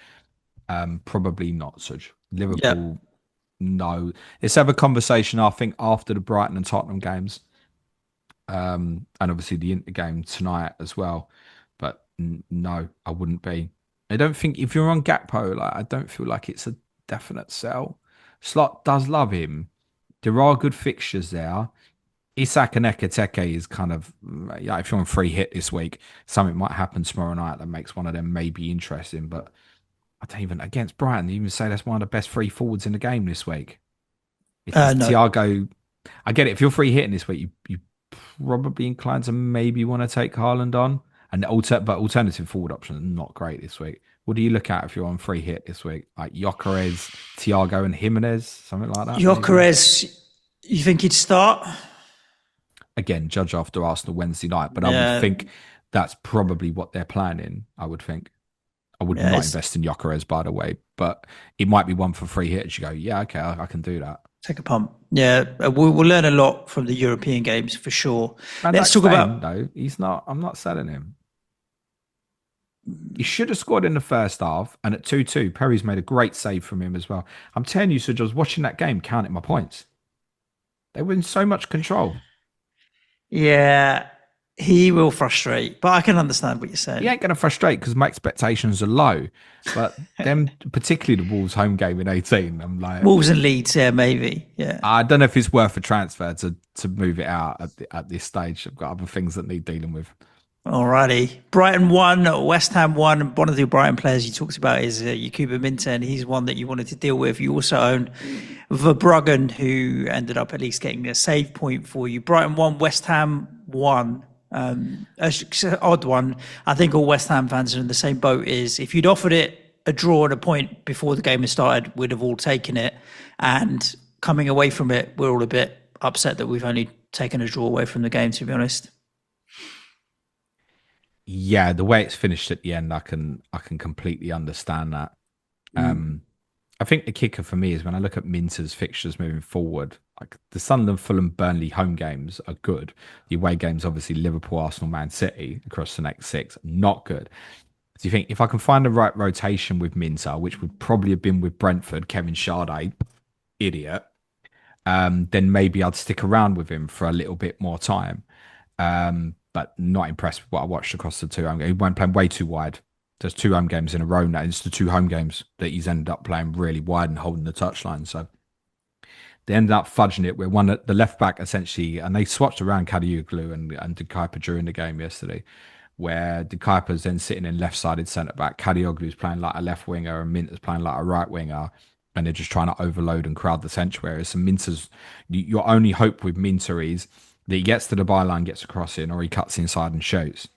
probably not such. Yep. Liverpool, no. Let's have a conversation, I think, after the Brighton and Tottenham games. And obviously the Inter game tonight as well. But no, I wouldn't be. I don't think if you're on Gakpo, like I don't feel like it's a definite sell. Slot does love him. There are good fixtures there. Isak and Ekateke is kind of yeah. If you're on free hit this week, something might happen tomorrow night that makes one of them maybe interesting. But I don't even against Brighton. You even say that's one of the best free forwards in the game this week. If it's No. Thiago, I get it. If you're free hitting this week, you probably inclined to maybe want to take Haaland on. And but alternative forward options are not great this week. What do you look at if you're on free hit this week? Like Gyökeres, Thiago, and Jimenez, something like that. Maybe? Gyökeres, you think he'd start? Again, judge after Arsenal Wednesday night, but I would Yeah. think that's probably what they're planning. I would think. I would Yeah. not invest in Gyökeres, by the way, but it might be one for free hits. You go, yeah, okay, I can do that. Take a pump. Yeah. We'll learn a lot from the European games for sure. Van Let's Dijk's talk staying, about. though. He's not. I'm not selling him. He should have scored in the first half, and at 2-2, Perry's made a great save from him as well. I'm telling you, Suj, I was watching that game, counting my points. They were in so much control. Yeah. He will frustrate, but I can understand what you're He saying. ain't going to frustrate because my expectations are low. But them, particularly the Wolves home game in 18, I'm like, Wolves and Leeds, yeah, maybe. Yeah. I don't know if it's worth a transfer to move it out at this stage. I've got other things that need dealing with. Alrighty. Brighton won, West Ham won. One of the Brighton players you talked about is Yakuba Minten. He's one that you wanted to deal with. You also own Verbruggen, who ended up at least getting a save point for you. Brighton won, West Ham won. It's an odd one. I think all West Ham fans are in the same boat. Is if you'd offered it a draw and a point before the game had started, we'd have all taken it. And coming away from it, we're all a bit upset that we've only taken a draw away from the game, to be honest. Yeah, the way it's finished at the end, I can completely understand that. Um, I think the kicker for me is when I look at Minter's fixtures moving forward, like the Sunderland, Fulham, Burnley home games are good. The away games, obviously Liverpool, Arsenal, Man City across the next six, not good. Do you think if I can find the right rotation with Minter, which would probably have been with Brentford, Kevin Sade, idiot, then maybe I'd stick around with him for a little bit more time. But not impressed with what I watched across the two home games. He went playing way too wide. There's two home games in a row now. It's the two home games that he's ended up playing really wide and holding the touchline. So they ended up fudging it where one the left back essentially, and they swatched around Kadioglu and De Kuyper during the game yesterday, where De Kuyper's then sitting in left-sided centre back, Kadioglu's playing like a left winger, and Minter's playing like a right winger, and they're just trying to overload and crowd the sanctuary. Whereas Minter's your only hope with Minter is that he gets to the byline, gets a cross in, or he cuts inside and shoots.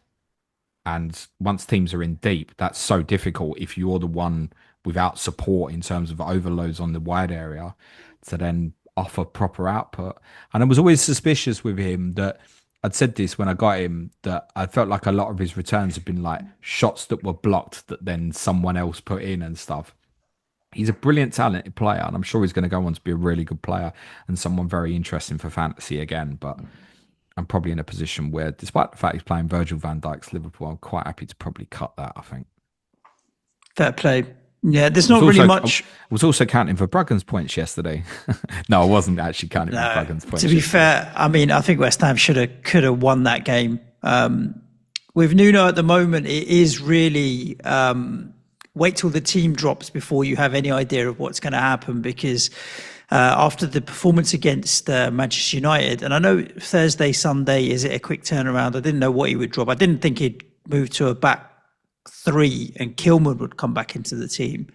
And once teams are in deep, that's so difficult if you're the one without support in terms of overloads on the wide area to then offer proper output. And I was always suspicious with him that I'd said this when I got him that I felt like a lot of his returns have been like shots that were blocked that then someone else put in and stuff. He's a brilliant, talented player, and I'm sure he's going to go on to be a really good player and someone very interesting for fantasy again. But I'm probably in a position where, despite the fact he's playing Virgil van Dijk's Liverpool, I'm quite happy to probably cut that, I think. Fair play. Yeah, there's not really much. I was also counting for Bruggen's points yesterday. No, I wasn't actually counting for Bruggen's points. To be fair, I mean, I think West Ham could have won that game. With Nuno at the moment, it is really wait till the team drops before you have any idea of what's going to happen, because after the performance against Manchester United, and I know Thursday, Sunday, is it a quick turnaround? I didn't know what he would drop. I didn't think he'd move to a back three and Kilman would come back into the team.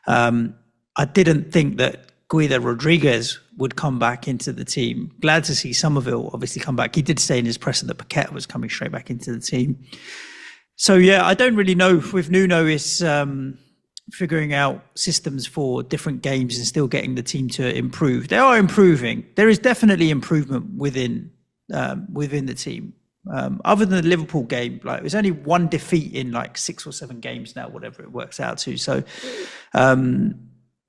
I didn't think that Guido Rodriguez would come back into the team. Glad to see Somerville obviously come back. He did say in his presser that Paqueta was coming straight back into the team. So yeah, I don't really know. With Nuno, it's figuring out systems for different games and still getting the team to improve. They are improving. There is definitely improvement within the team. Other than the Liverpool game, like, there's only one defeat in like 6 or 7 games now, whatever it works out to. So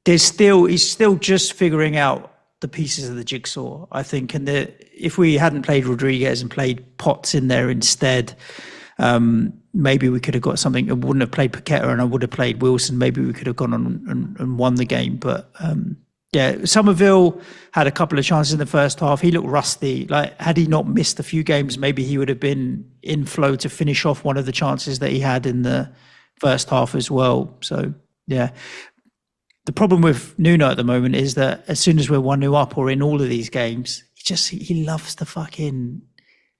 he's still just figuring out the pieces of the jigsaw, I think. And if we hadn't played Rodriguez and played Potts in there instead, maybe we could have got something. I wouldn't have played Paqueta and I would have played Wilson. Maybe we could have gone on and won the game. But yeah, Somerville had a couple of chances in the first half. He looked rusty. Like, had he not missed a few games, maybe he would have been in flow to finish off one of the chances that he had in the first half as well. So yeah, the problem with Nuno at the moment is that as soon as we're 1-0 up or in all of these games, he loves to fucking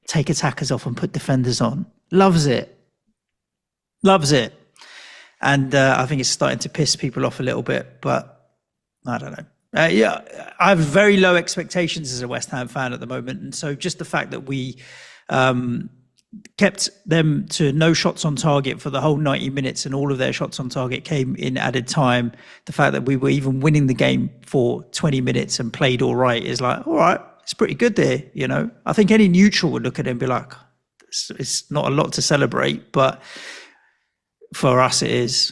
take attackers off and put defenders on. Loves it. And I think it's starting to piss people off a little bit, but I don't know. Yeah, I have very low expectations as a West Ham fan at the moment. And so just the fact that we kept them to no shots on target for the whole 90 minutes and all of their shots on target came in added time, the fact that we were even winning the game for 20 minutes and played all right is like, all right, it's pretty good there, you know. I think any neutral would look at it and be like, it's not a lot to celebrate, but for us it is.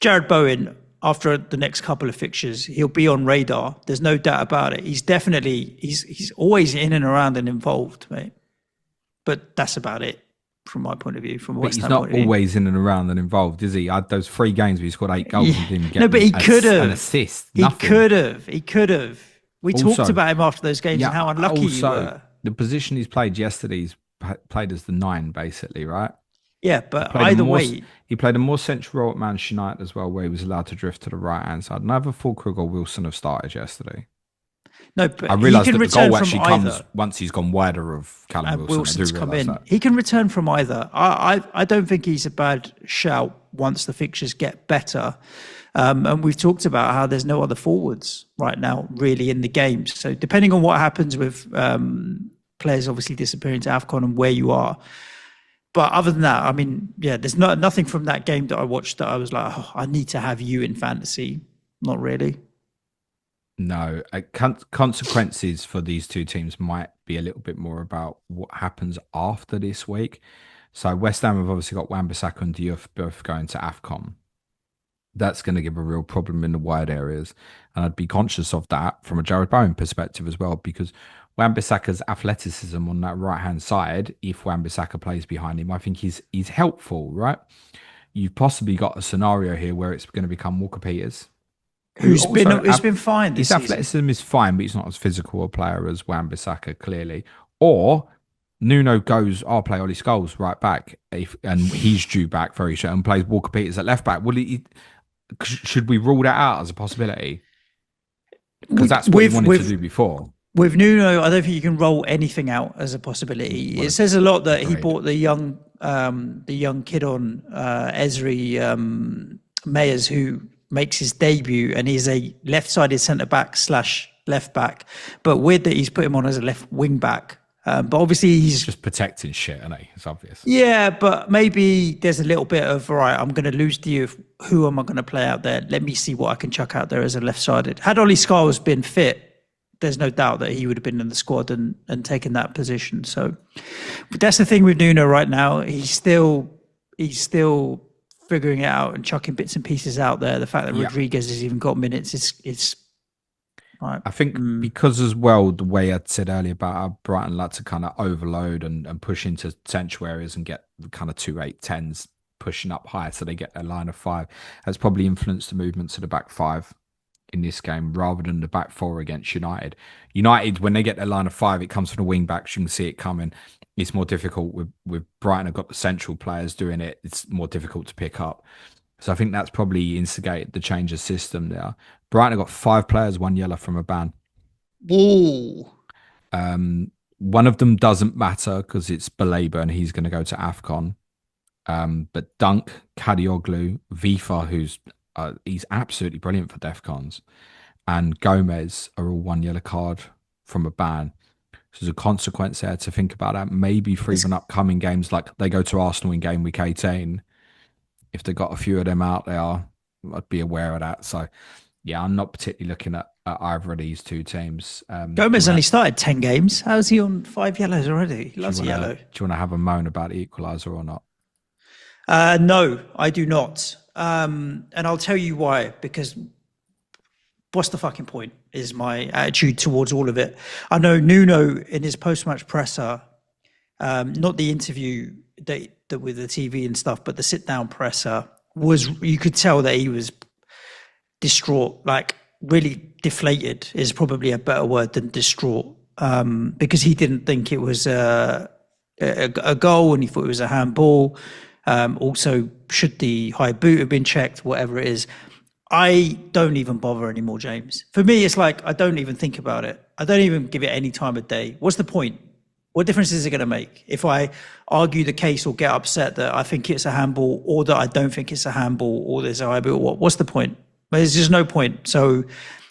Jared Bowen, after the next couple of fixtures, he'll be on radar. There's no doubt about it. He's always in and around and involved, mate. But that's about it from my point of view. From West Ham point of view, he's not always in and around and involved, is he? I had those 3 games where he scored 8 goals and didn't get no, but he could have an assist. He could have. We talked about him after those games and how unlucky you were. The position he's played yesterday, he's played as the 9, basically, right? Yeah, but either way, he played a more central role at Manchester United as well, where he was allowed to drift to the right hand side. Neither Fulkrug or Wilson have started yesterday. No, but I realised that the goal actually either. comes once he's gone wider of Callum Wilson. Wilson's come in. He can return from either. I don't think he's a bad shout once the fixtures get better. And we've talked about how there's no other forwards right now really in the game. So depending on what happens with players obviously disappearing to AFCON and where you are. But other than that, I mean, yeah, there's nothing from that game that I watched that I was like, oh, I need to have you in fantasy. Not really. No, consequences for these two teams might be a little bit more about what happens after this week. So West Ham have obviously got Wan-Bissaka and Diouf both going to AFCON. That's going to give a real problem in the wide areas. And I'd be conscious of that from a Jared Bowen perspective as well, because Wan-Bissaka's athleticism on that right-hand side, if Wan-Bissaka plays behind him, I think he's helpful, right? You've possibly got a scenario here where it's going to become Walker Peters, who's been fine this season. His athleticism is fine, but he's not as physical a player as Wan-Bissaka, clearly. Or Nuno goes, I'll play Ollie Scholes right back, and he's due back very soon, and plays Walker Peters at left back. Should we rule that out as a possibility? Because that's what he wanted to do before. With Nuno, I don't think you can roll anything out as a possibility. It says a lot that he brought the young kid on, Ezri Meyers, who makes his debut, and he's a left-sided centre-back / left back. But weird that he's put him on as a left wing back. But obviously he's just protecting shit, isn't he? It's obvious. Yeah, but maybe there's a little bit of, all right, I'm going to lose to you. Who am I going to play out there? Let me see what I can chuck out there as a left-sided. Had Ollie Scholes been fit, there's no doubt that he would have been in the squad and taken that position. So that's the thing with Nuno right now. He's still figuring it out and chucking bits and pieces out there. The fact that Rodriguez has even got minutes, it's right. I think because as well, the way I'd said earlier about how Brighton like to kind of overload and push into central areas and get the kind of 2 8 10s pushing up high, so they get a line of 5. Has probably influenced the movement to the back 5 in this game rather than the back 4 against United. United, when they get their line of 5, it comes from the wing backs. You can see it coming. It's more difficult with Brighton. Have got the central players doing it. It's more difficult to pick up. So I think that's probably instigated the change of system there. Brighton have got 5 players, 1 yellow from a ban. Ooh. One of them doesn't matter because it's Baleba and he's going to go to AFCON. But Dunk, Kadioglu, Vifa, he's absolutely brilliant for DEFCONs, and Gomez are all 1 yellow card from a ban. So there's a consequence there to think about that. Maybe for even upcoming games, like they go to Arsenal in game week 18. If they got a few of them out there, I'd be aware of that. So, yeah, I'm not particularly looking at either of these 2 teams. Gomez only started 10 games. How's he on 5 yellows already? He loves a yellow. Do you want to have a moan about the equaliser or not? No, I do not. And I'll tell you why. Because what's the fucking point is my attitude towards all of it. I know Nuno in his post-match presser, not the interview that with the TV and stuff, but the sit-down presser you could tell that he was distraught, like really deflated is probably a better word than distraught, because he didn't think it was a goal and he thought it was a handball. Also, should the high boot have been checked, whatever it is. I don't even bother anymore, James. For me, it's like I don't even think about it. I don't even give it any time of day. What's the point? What difference is it going to make if I argue the case or get upset that I think it's a handball or that I don't think it's a handball or there's a high boot? What's the point? There's just no point. So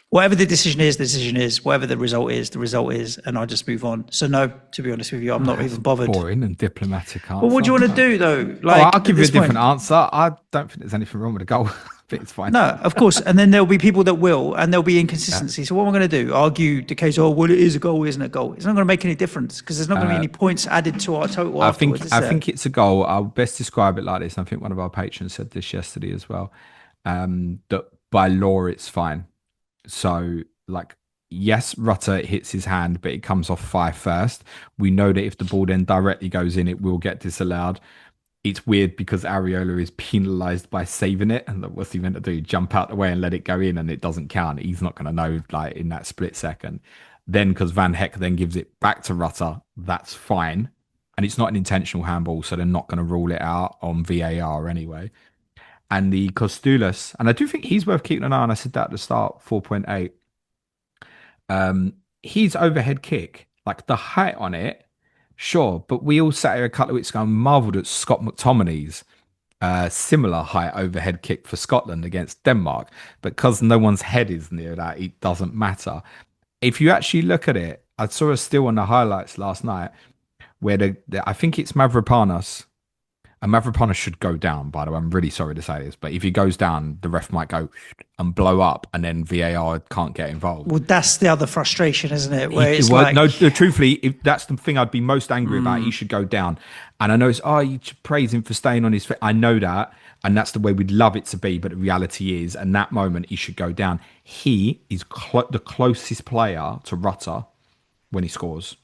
whatever the decision is, the decision is. Whatever the result is, the result is. And I just move on. So no, to be honest with you, I'm not even bothered. Boring and diplomatic answer. Well, what do you want to do though? Like, I'll give you a different answer. I don't think there's anything wrong with the goal. It's fine. No, of course. And then there'll be people that will, and there'll be inconsistency. Yeah. So what am I going to do? Argue the case, well, it is a goal, isn't it a goal? It's not going to make any difference because there's not going to be any points added to our total afterwards. I think it's a goal. I'll best describe it like this. I think one of our patrons said this yesterday as well, that by law, it's fine. So, like, yes, Rutter hits his hand, but it comes off 5 first. We know that if the ball then directly goes in, it will get disallowed. It's weird because Areola is penalised by saving it. And what's he meant to do? Jump out the way and let it go in and it doesn't count. He's not going to know like in that split second. Then because Van Heck then gives it back to Rutter, that's fine. And it's not an intentional handball, so they're not going to rule it out on VAR anyway. And the Kostulas, and I do think he's worth keeping an eye on. I said that at the start, 4.8. His overhead kick, like the height on it, sure, but we all sat here a couple of weeks ago and marvelled at Scott McTominay's similar height overhead kick for Scotland against Denmark. But because no one's head is near that, it doesn't matter. If you actually look at it, I saw a still on the highlights last night where I think it's Mavropanos. And Mavropanos should go down, by the way. I'm really sorry to say this, but if he goes down, the ref might go and blow up and then VAR can't get involved. Well, that's the other frustration, isn't it? Where no, truthfully, if that's the thing I'd be most angry about. He should go down. And I know you should praise him for staying on his feet. I know that. And that's the way we'd love it to be. But the reality is, in that moment, he should go down. He is the closest player to Rutter when he scores.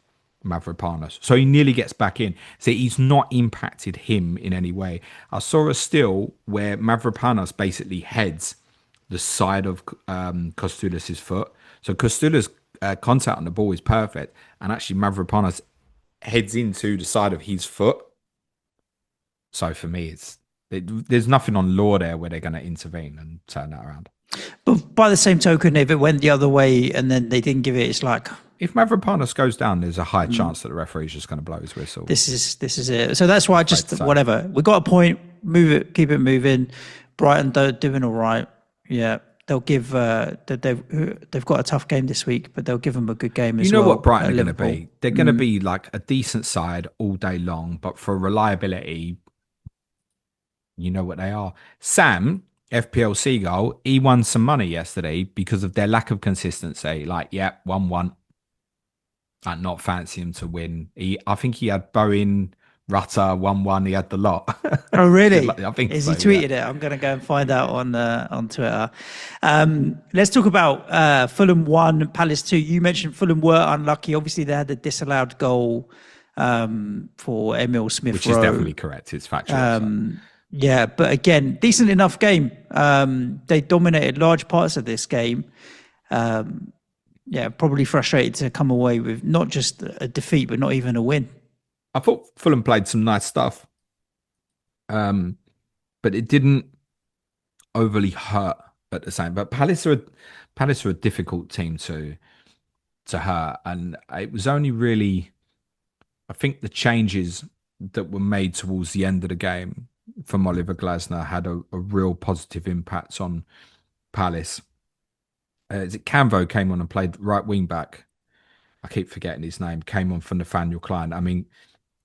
Mavropanos. So he nearly gets back in. So he's not impacted him in any way. I saw a still where Mavropanos basically heads the side of Kostulas' foot. So Kostulas' contact on the ball is perfect. And actually Mavropanos heads into the side of his foot. So for me, there's nothing on law there where they're going to intervene and turn that around. But by the same token, if it went the other way and then they didn't give it, it's like... If Mavropanos goes down, there's a high chance that the referee's just going to blow his whistle. This is it. So that's why whatever. We got a point, move it, keep it moving. Brighton doing all right. Yeah. They'll give they've got a tough game this week, but they'll give them a good game as well. You know what Brighton are going to be? They're going to be like a decent side all day long, but for reliability, you know what they are. Sam, FPL Seagull, he won some money yesterday because of their lack of consistency. Like, 1-1. I'd not fancy him to win. I think he had Bowen, Rutter, 1-1. He had the lot. Oh, really? I think he tweeted it? I'm going to go and find out on Twitter. Let's talk about Fulham 1, Palace 2. You mentioned Fulham were unlucky. Obviously, they had the disallowed goal for Emil Smith-Rowe. Which is definitely correct. It's factual. Yeah, but again, decent enough game. They dominated large parts of this game. Probably frustrated to come away with not just a defeat, but not even a win. I thought Fulham played some nice stuff, but it didn't overly hurt at the same. But Palace are a difficult team to hurt, and it was only really, I think, the changes that were made towards the end of the game from Oliver Glasner had a real positive impact on Palace. Is it Canvo came on and played right wing back? I keep forgetting his name. Came on for Nathaniel Klein. I mean,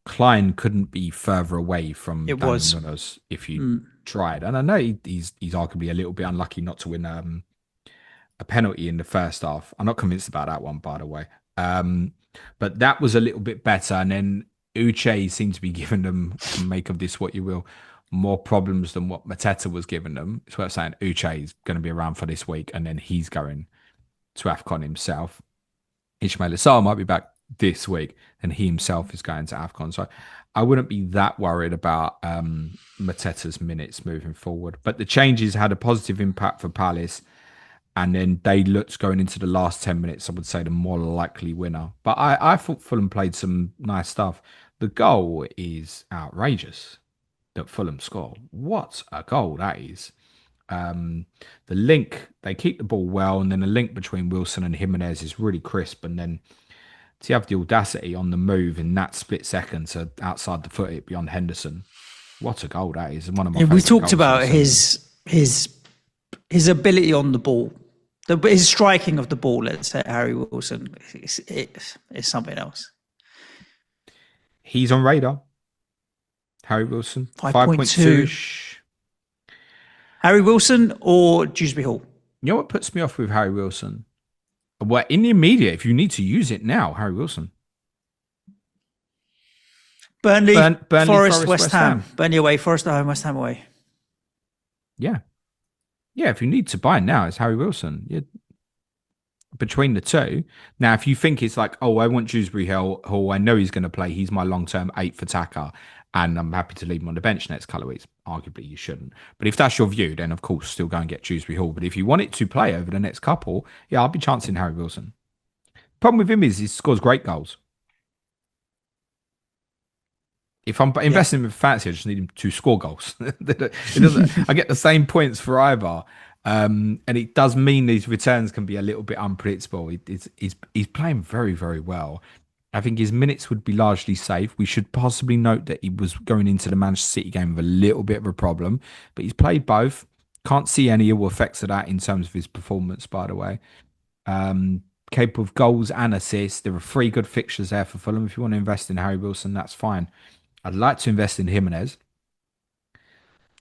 Klein couldn't be further away from Daniel Munoz if you tried. And I know he's arguably a little bit unlucky not to win a penalty in the first half. I'm not convinced about that one, by the way. But that was a little bit better. And then Uche seemed to be giving them, make of this what you will, more problems than what Mateta was giving them. It's worth saying Uche is going to be around for this week, and then he's going to AFCON himself. Ismail Assar might be back this week, and he himself is going to AFCON. So I wouldn't be that worried about Mateta's minutes moving forward. But the changes had a positive impact for Palace, and then they looked, going into the last 10 minutes, I would say, the more likely winner. But I thought Fulham played some nice stuff. The goal is outrageous that Fulham score. What a goal that is. The link, they keep the ball well, and then the link between Wilson and Jimenez is really crisp. And then to have the audacity on the move in that split second to outside the foot it beyond Henderson. What a goal that is. One of my we talked about his ability on the ball. His striking of the ball, let's say, Harry Wilson, is something else. He's on radar. Harry Wilson, 5.2. Harry Wilson or Dewsbury-Hall? You know what puts me off with Harry Wilson? Well, in the immediate, if you need to use it now, Harry Wilson. Burnley, Forest, West Ham. Burnley away, Forest at home, West Ham away. Yeah. Yeah, if you need to buy now, it's Harry Wilson. Between the two. Now, if you think it's like, oh, I want Dewsbury-Hall, I know he's going to play. He's my long-term 8th attacker, and I'm happy to leave him on the bench next couple of weeks. Arguably, you shouldn't. But if that's your view, then, of course, still go and get Dewsbury-Hall. But if you want it to play over the next couple, yeah, I'll be chancing Harry Wilson. Problem with him is he scores great goals. If I'm investing in fantasy, I just need him to score goals. I get the same points for either. And it does mean these returns can be a little bit unpredictable. He's playing very, very well. I think his minutes would be largely safe. We should possibly note that he was going into the Manchester City game with a little bit of a problem, but he's played both. Can't see any ill effects of that in terms of his performance, by the way. Capable of goals and assists. There are 3 good fixtures there for Fulham. If you want to invest in Harry Wilson, that's fine. I'd like to invest in Jimenez.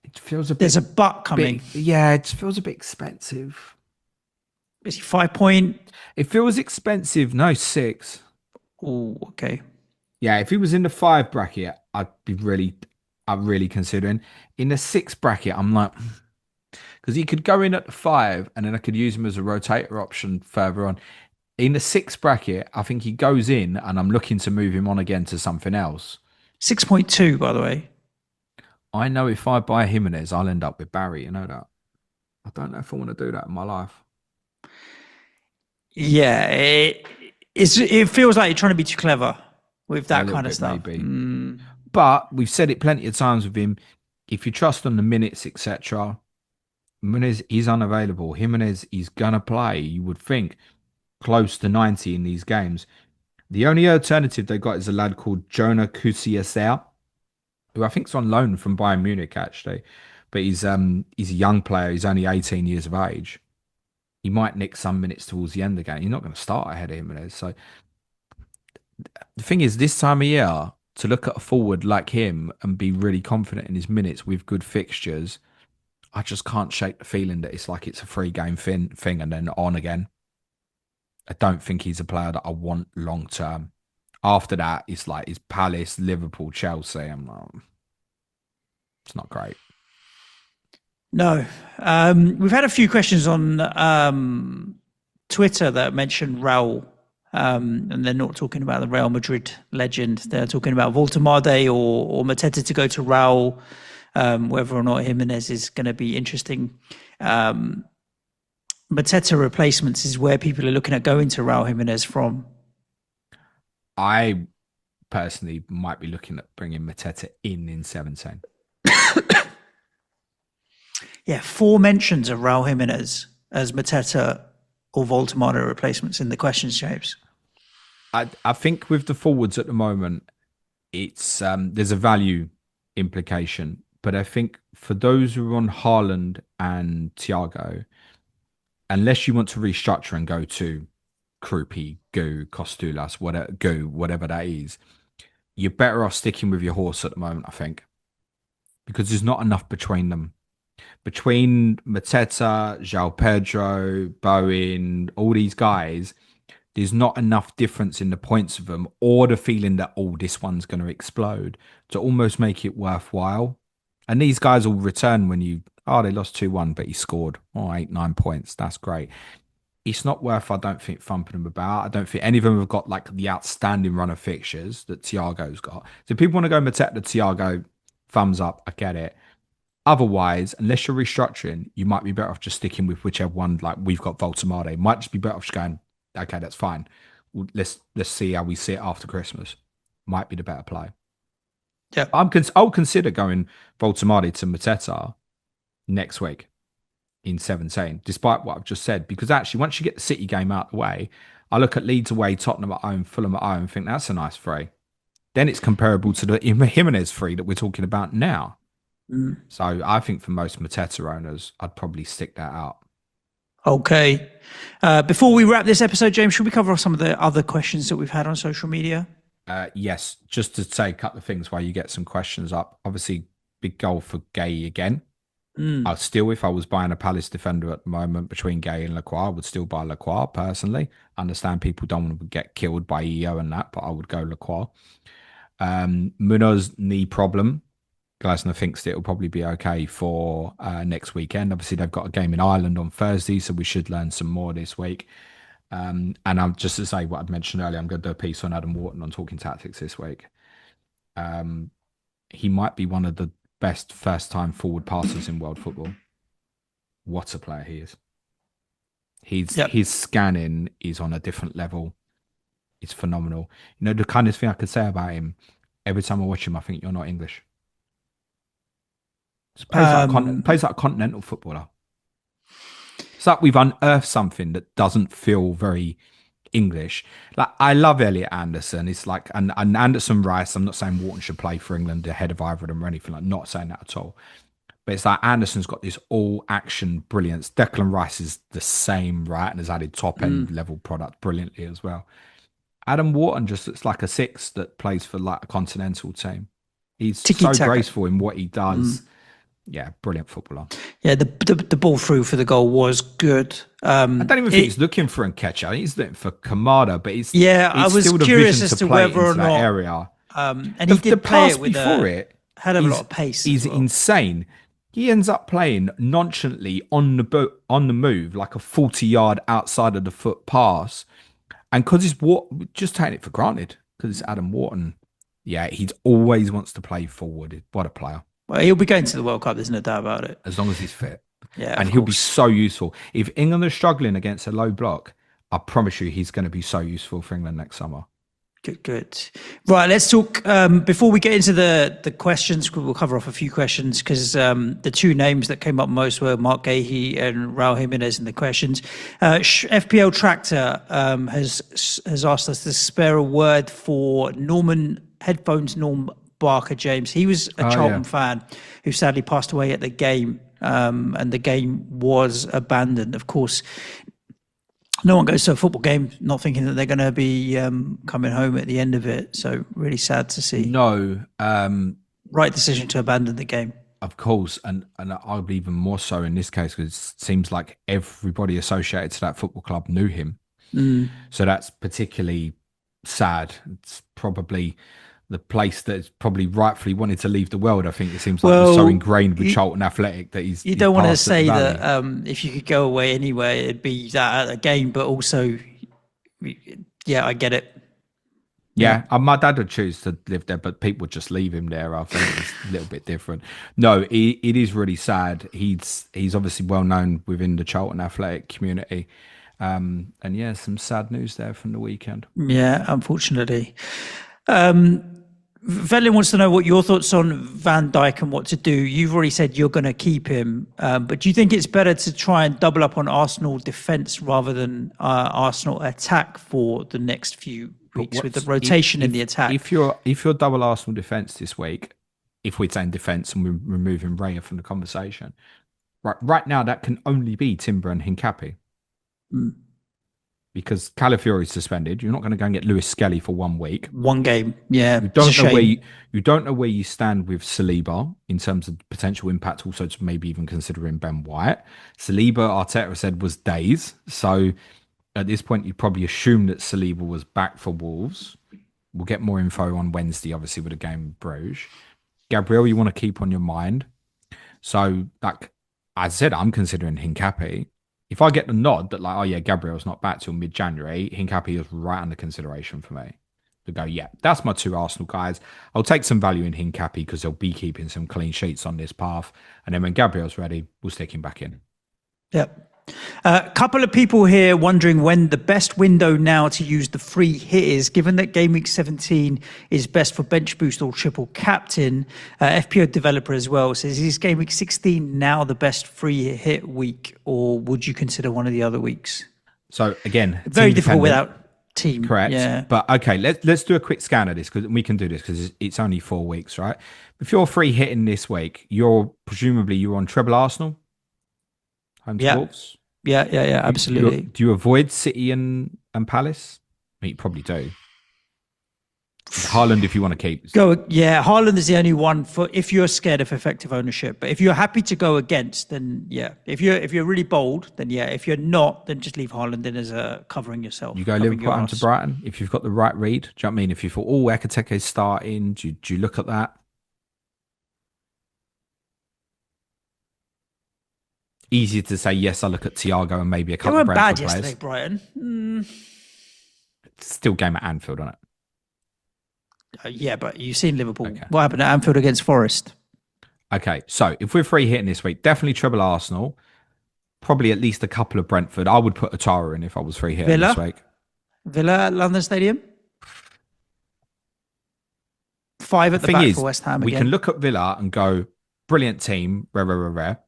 It feels a bit... There's a butt coming. It feels a bit expensive. Is he 5 point? It feels expensive. No, 6. Oh, okay. Yeah, if he was in the 5 bracket, I'm really considering. In the 6 bracket, I'm like... Because he could go in at the 5, and then I could use him as a rotator option further on. In the 6 bracket, I think he goes in, and I'm looking to move him on again to something else. 6.2, by the way. I know if I buy Jimenez, I'll end up with Barry. You know that. I don't know if I want to do that in my life. Yeah, it feels like you're trying to be too clever with that kind of stuff. Maybe. But we've said it plenty of times with him. If you trust on the minutes, etc., Jimenez is unavailable. Jimenez is going to play, you would think, close to 90 in these games. The only alternative they got is a lad called Jonah Kusiasau, who I think is on loan from Bayern Munich, actually. But he's a young player. He's only 18 years of age. He might nick some minutes towards the end of the game. You're not going to start ahead of Jimenez. So the thing is, this time of year, to look at a forward like him and be really confident in his minutes with good fixtures, I just can't shake the feeling that it's like it's a 3-game thing and then on again. I don't think he's a player that I want long term. After that, it's like it's Palace, Liverpool, Chelsea. I'm like, it's not great. No. We've had a few questions on Twitter that mentioned Raul, and they're not talking about the Real Madrid legend. They're talking about Voltemade or Mateta to go to Raul. whether or not Jimenez is going to be interesting. Mateta replacements is where people are looking at going to Raul Jimenez from. I personally might be looking at bringing Mateta in 17. Yeah, 4 mentions of Raul Jimenez as Mateta or Voltemade replacements in the questions, James. I think with the forwards at the moment, it's there's a value implication, but I think for those who are on Haaland and Thiago, unless you want to restructure and go to Krupi, Gu, Costulas, whatever that is, you're better off sticking with your horse at the moment, I think, because there's not enough between them. Between Mateta, João Pedro, Bowen, all these guys, there's not enough difference in the points of them or the feeling that, oh, this one's going to explode to almost make it worthwhile. And these guys will return when they lost 2-1, but he scored 8-9 points. That's great. It's not worth, I don't think, thumping them about. I don't think any of them have got like the outstanding run of fixtures that Thiago's got. So if people want to go Mateta, Thiago, thumbs up, I get it. Otherwise, unless you're restructuring, you might be better off just sticking with whichever one. Like we've got Voltemade, might just be better off just going, okay, that's fine. Let's see how we see it after Christmas. Might be the better play. Yeah, I'll consider going Voltemade to Mateta next week in 17, despite what I've just said, because actually, once you get the City game out of the way, I look at Leeds away, Tottenham at home, Fulham at home, and think that's a nice free. Then it's comparable to the Jimenez free that we're talking about now. So I think for most Mateta owners, I'd probably stick that out. Okay. Before we wrap this episode, James, should we cover off some of the other questions that we've had on social media? Yes, just to say a couple of things while you get some questions up. Obviously, big goal for Gay again. I'd still, if I was buying a Palace defender at the moment between Gay and Lacroix, I would still buy Lacroix personally. Understand people don't want to get killed by EO and that, but I would go Lacroix. Munoz knee problem. Glasner thinks that it'll probably be okay for next weekend. Obviously, they've got a game in Ireland on Thursday, so we should learn some more this week. And I'm just to say what I'd mentioned earlier, I'm going to do a piece on Adam Wharton on Talking Tactics this week. He might be one of the best first-time forward passers in world football. What a player he is. His scanning is on a different level. It's phenomenal. You know, the kindest thing I could say about him, every time I watch him, I think you're not English. Plays like a continental footballer. It's like we've unearthed something that doesn't feel very English. Like I love Elliot Anderson. It's like and Anderson Rice. I'm not saying Wharton should play for England ahead of either of them or anything. Like not saying that at all. But it's like Anderson's got this all action brilliance. Declan Rice is the same, right? And has added top end level product brilliantly as well. Adam Wharton just looks like a 6 that plays for like a continental team. He's so graceful in what he does. Yeah, brilliant footballer. Yeah, the ball through for the goal was good. I don't even think he's looking for Nketiah. He's looking for Kamada, but it's I was still curious as to whether or not area. And he did play it with had a lot of pace. He's insane. He ends up playing nonchalantly on the move, like a 40-yard outside of the foot pass, and because he's just taking it for granted because it's Adam Wharton. Yeah, he always wants to play forward. What a player. Well, he'll be going to the World Cup, there's no doubt about it. As long as he's fit. Yeah, and he'll be so useful. If England are struggling against a low block, I promise you he's going to be so useful for England next summer. Good. Right, let's talk, before we get into the questions, we'll cover off a few questions because the 2 names that came up most were Mark Gahey and Raul Jimenez in the questions. FPL Tractor has asked us to spare a word for Norm Barker, James. He was a Charlton fan who sadly passed away at the game, and the game was abandoned. Of course, no one goes to a football game not thinking that they're going to be coming home at the end of it. So really sad to see. No. Right decision to abandon the game. Of course, and I'll be even more so in this case because it seems like everybody associated to that football club knew him. So that's particularly sad. It's probably the place that's probably rightfully wanted to leave the world. I think it seems like it's so ingrained with Charlton Athletic that he's. You don't want to say that if you could go away anyway, it'd be that at a game, but also, yeah, I get it. Yeah, my dad would choose to live there, but people would just leave him there. I think it's a little bit different. No, it is really sad. He's obviously well known within the Charlton athletic community. And yeah, some sad news there from the weekend. Yeah, unfortunately. Velin wants to know what your thoughts on Van Dijk and what to do. You've already said you're going to keep him, but do you think it's better to try and double up on Arsenal defence rather than Arsenal attack for the next few weeks with the rotation in the attack? If you're double Arsenal defence this week, if we're saying defence and we're removing Raya from the conversation, right now that can only be Timber and Hincapié. Because Calafiori is suspended. You're not going to go and get Lewis Skelly for 1 week. One game, yeah. You don't know where you stand with Saliba in terms of potential impact. Also, to maybe even considering Ben White. Saliba, Arteta said, was days. So at this point, you'd probably assume that Saliba was back for Wolves. We'll get more info on Wednesday, obviously, with a game with Bruges. Gabriel, you want to keep on your mind. So, like I said, I'm considering Hincapié. If I get the nod that, like, oh yeah, Gabriel's not back till mid-January, Hincapié is right under consideration for me. To go, yeah, that's my 2 Arsenal guys. I'll take some value in Hincapié because they'll be keeping some clean sheets on this path. And then when Gabriel's ready, we'll stick him back in. Yep. A couple of people here wondering when the best window now to use the free hit is, given that game week 17 is best for bench boost or triple captain. FPL developer as well says, is game week 16 now the best free hit week, or would you consider one of the other weeks? So again, very difficult without team. Correct. Yeah. But okay, let's do a quick scan of this because we can do this because it's only 4 weeks, right? If you're free hitting this week, you're on treble Arsenal, home to Wolves. Yeah, absolutely. Do you avoid City and Palace? I mean, you probably do. Haaland, if you want to keep. Haaland is the only one for if you're scared of effective ownership. But if you're happy to go against, then yeah. If you're really bold, then yeah. If you're not, then just leave Haaland in as a covering yourself. You go Liverpool home to Brighton if you've got the right read. Do you know what I mean? If you thought, Ekateke's starting, do you look at that? Easier to say yes. I look at Thiago and maybe a couple of Brentford players. Yesterday, Brighton. It's still game at Anfield, isn't it? Yeah, but you've seen Liverpool. Okay. What happened at Anfield against Forest? Okay, so if we're free hitting this week, definitely treble Arsenal. Probably at least a couple of Brentford. I would put Atara in if I was free hitting this week. Villa at London Stadium. 5 at the back for West Ham. We can look at Villa and go, brilliant team, rare.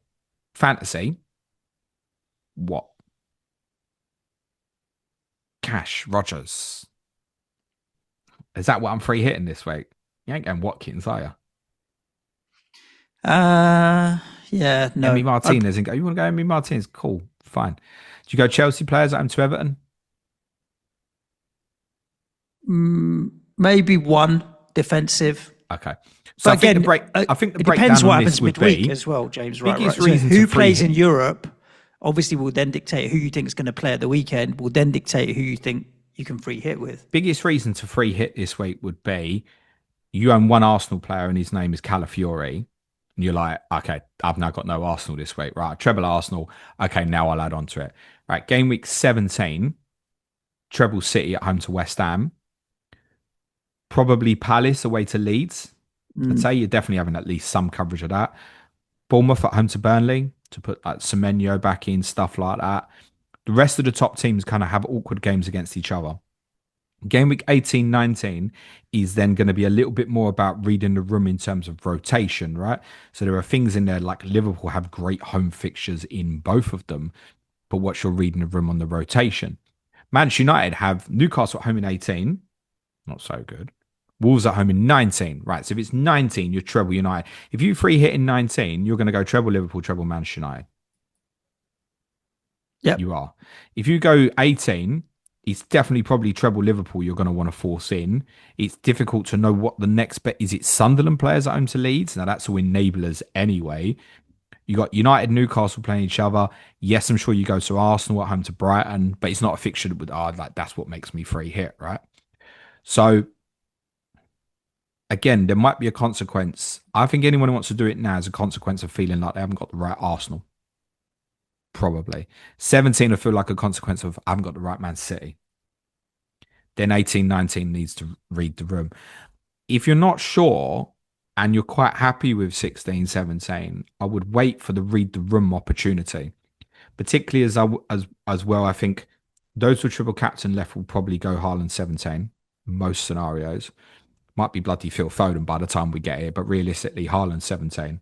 Fantasy. What? Cash, Rodgers. Is that what I'm free hitting this week? You ain't going Watkins, are you? Yeah, no. Emi Martinez. You want to go Emi Martinez? Cool, fine. Do you go Chelsea players at home to Everton? Maybe one defensive. Okay. So but again, I think the it depends what happens midweek as well, James. Right. So who plays in Europe obviously will then dictate who you think is going to play at the weekend. Will then dictate who you think you can free hit with. Biggest reason to free hit this week would be you own one Arsenal player and his name is Calafiori. And you're like, okay, I've now got no Arsenal this week. Right, treble Arsenal. Okay, now I'll add on to it. Right, game week 17, treble City at home to West Ham. Probably Palace away to Leeds. I'd say you're definitely having at least some coverage of that. Bournemouth at home to Burnley to put like Semenyo back in, stuff like that. The rest of the top teams kind of have awkward games against each other. Game week 18, 19 is then going to be a little bit more about reading the room in terms of rotation, right? So there are things in there like Liverpool have great home fixtures in both of them, but what's your reading the room on the rotation? Manchester United have Newcastle at home in 18, not so good. Wolves at home in 19, right? So if it's 19, you're treble United. If you free hit in 19, you're going to go treble Liverpool, treble Manchester United. Yep. You are. If you go 18, it's definitely probably treble Liverpool you're going to want to force in. It's difficult to know what the next bet is. It Sunderland players at home to Leeds? Now that's all enablers anyway. You got United, Newcastle playing each other. Yes, I'm sure you go to Arsenal at home to Brighton, but it's not a fixture that would, like that's what makes me free hit, right? So again, there might be a consequence. I think anyone who wants to do it now is a consequence of feeling like they haven't got the right Arsenal. Probably. 17, I feel like a consequence of I haven't got the right Man City. then 18, 19 needs to read the room. If you're not sure and you're quite happy with 16, 17, I would wait for the read the room opportunity. Particularly as well, I think those with triple captain left will probably go Haaland 17, most scenarios. Might be bloody Phil Foden by the time we get here, but realistically, Haaland 17.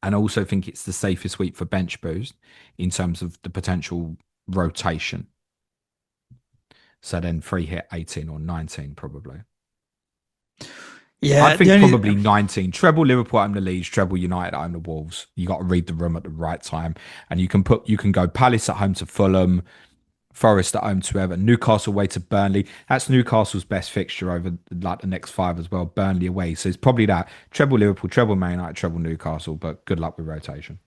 And I also think it's the safest week for bench boost in terms of the potential rotation. So then free hit 18 or 19 probably. Yeah, I think probably 19. Treble Liverpool at the Leeds, treble United at home to Wolves. You got to read the room at the right time, and you can go Palace at home to Fulham, Forest at home to Everton, Newcastle away to Burnley. That's Newcastle's best fixture over like the next 5 as well. Burnley away, so it's probably that treble Liverpool, treble Man United, treble Newcastle. But good luck with rotation.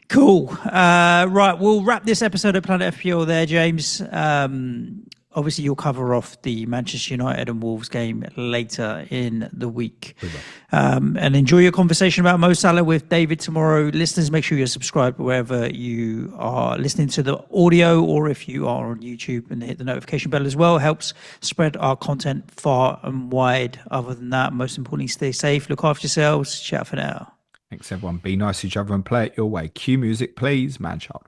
Cool. Right, we'll wrap this episode of Planet FPL there, James. Obviously, you'll cover off the Manchester United and Wolves game later in the week. And enjoy your conversation about Mo Salah with David tomorrow. Listeners, make sure you're subscribed wherever you are listening to the audio, or if you are on YouTube, and hit the notification bell as well. It helps spread our content far and wide. Other than that, most importantly, stay safe, look after yourselves. Ciao for now. Thanks, everyone. Be nice to each other and play it your way. Cue music, please, man child.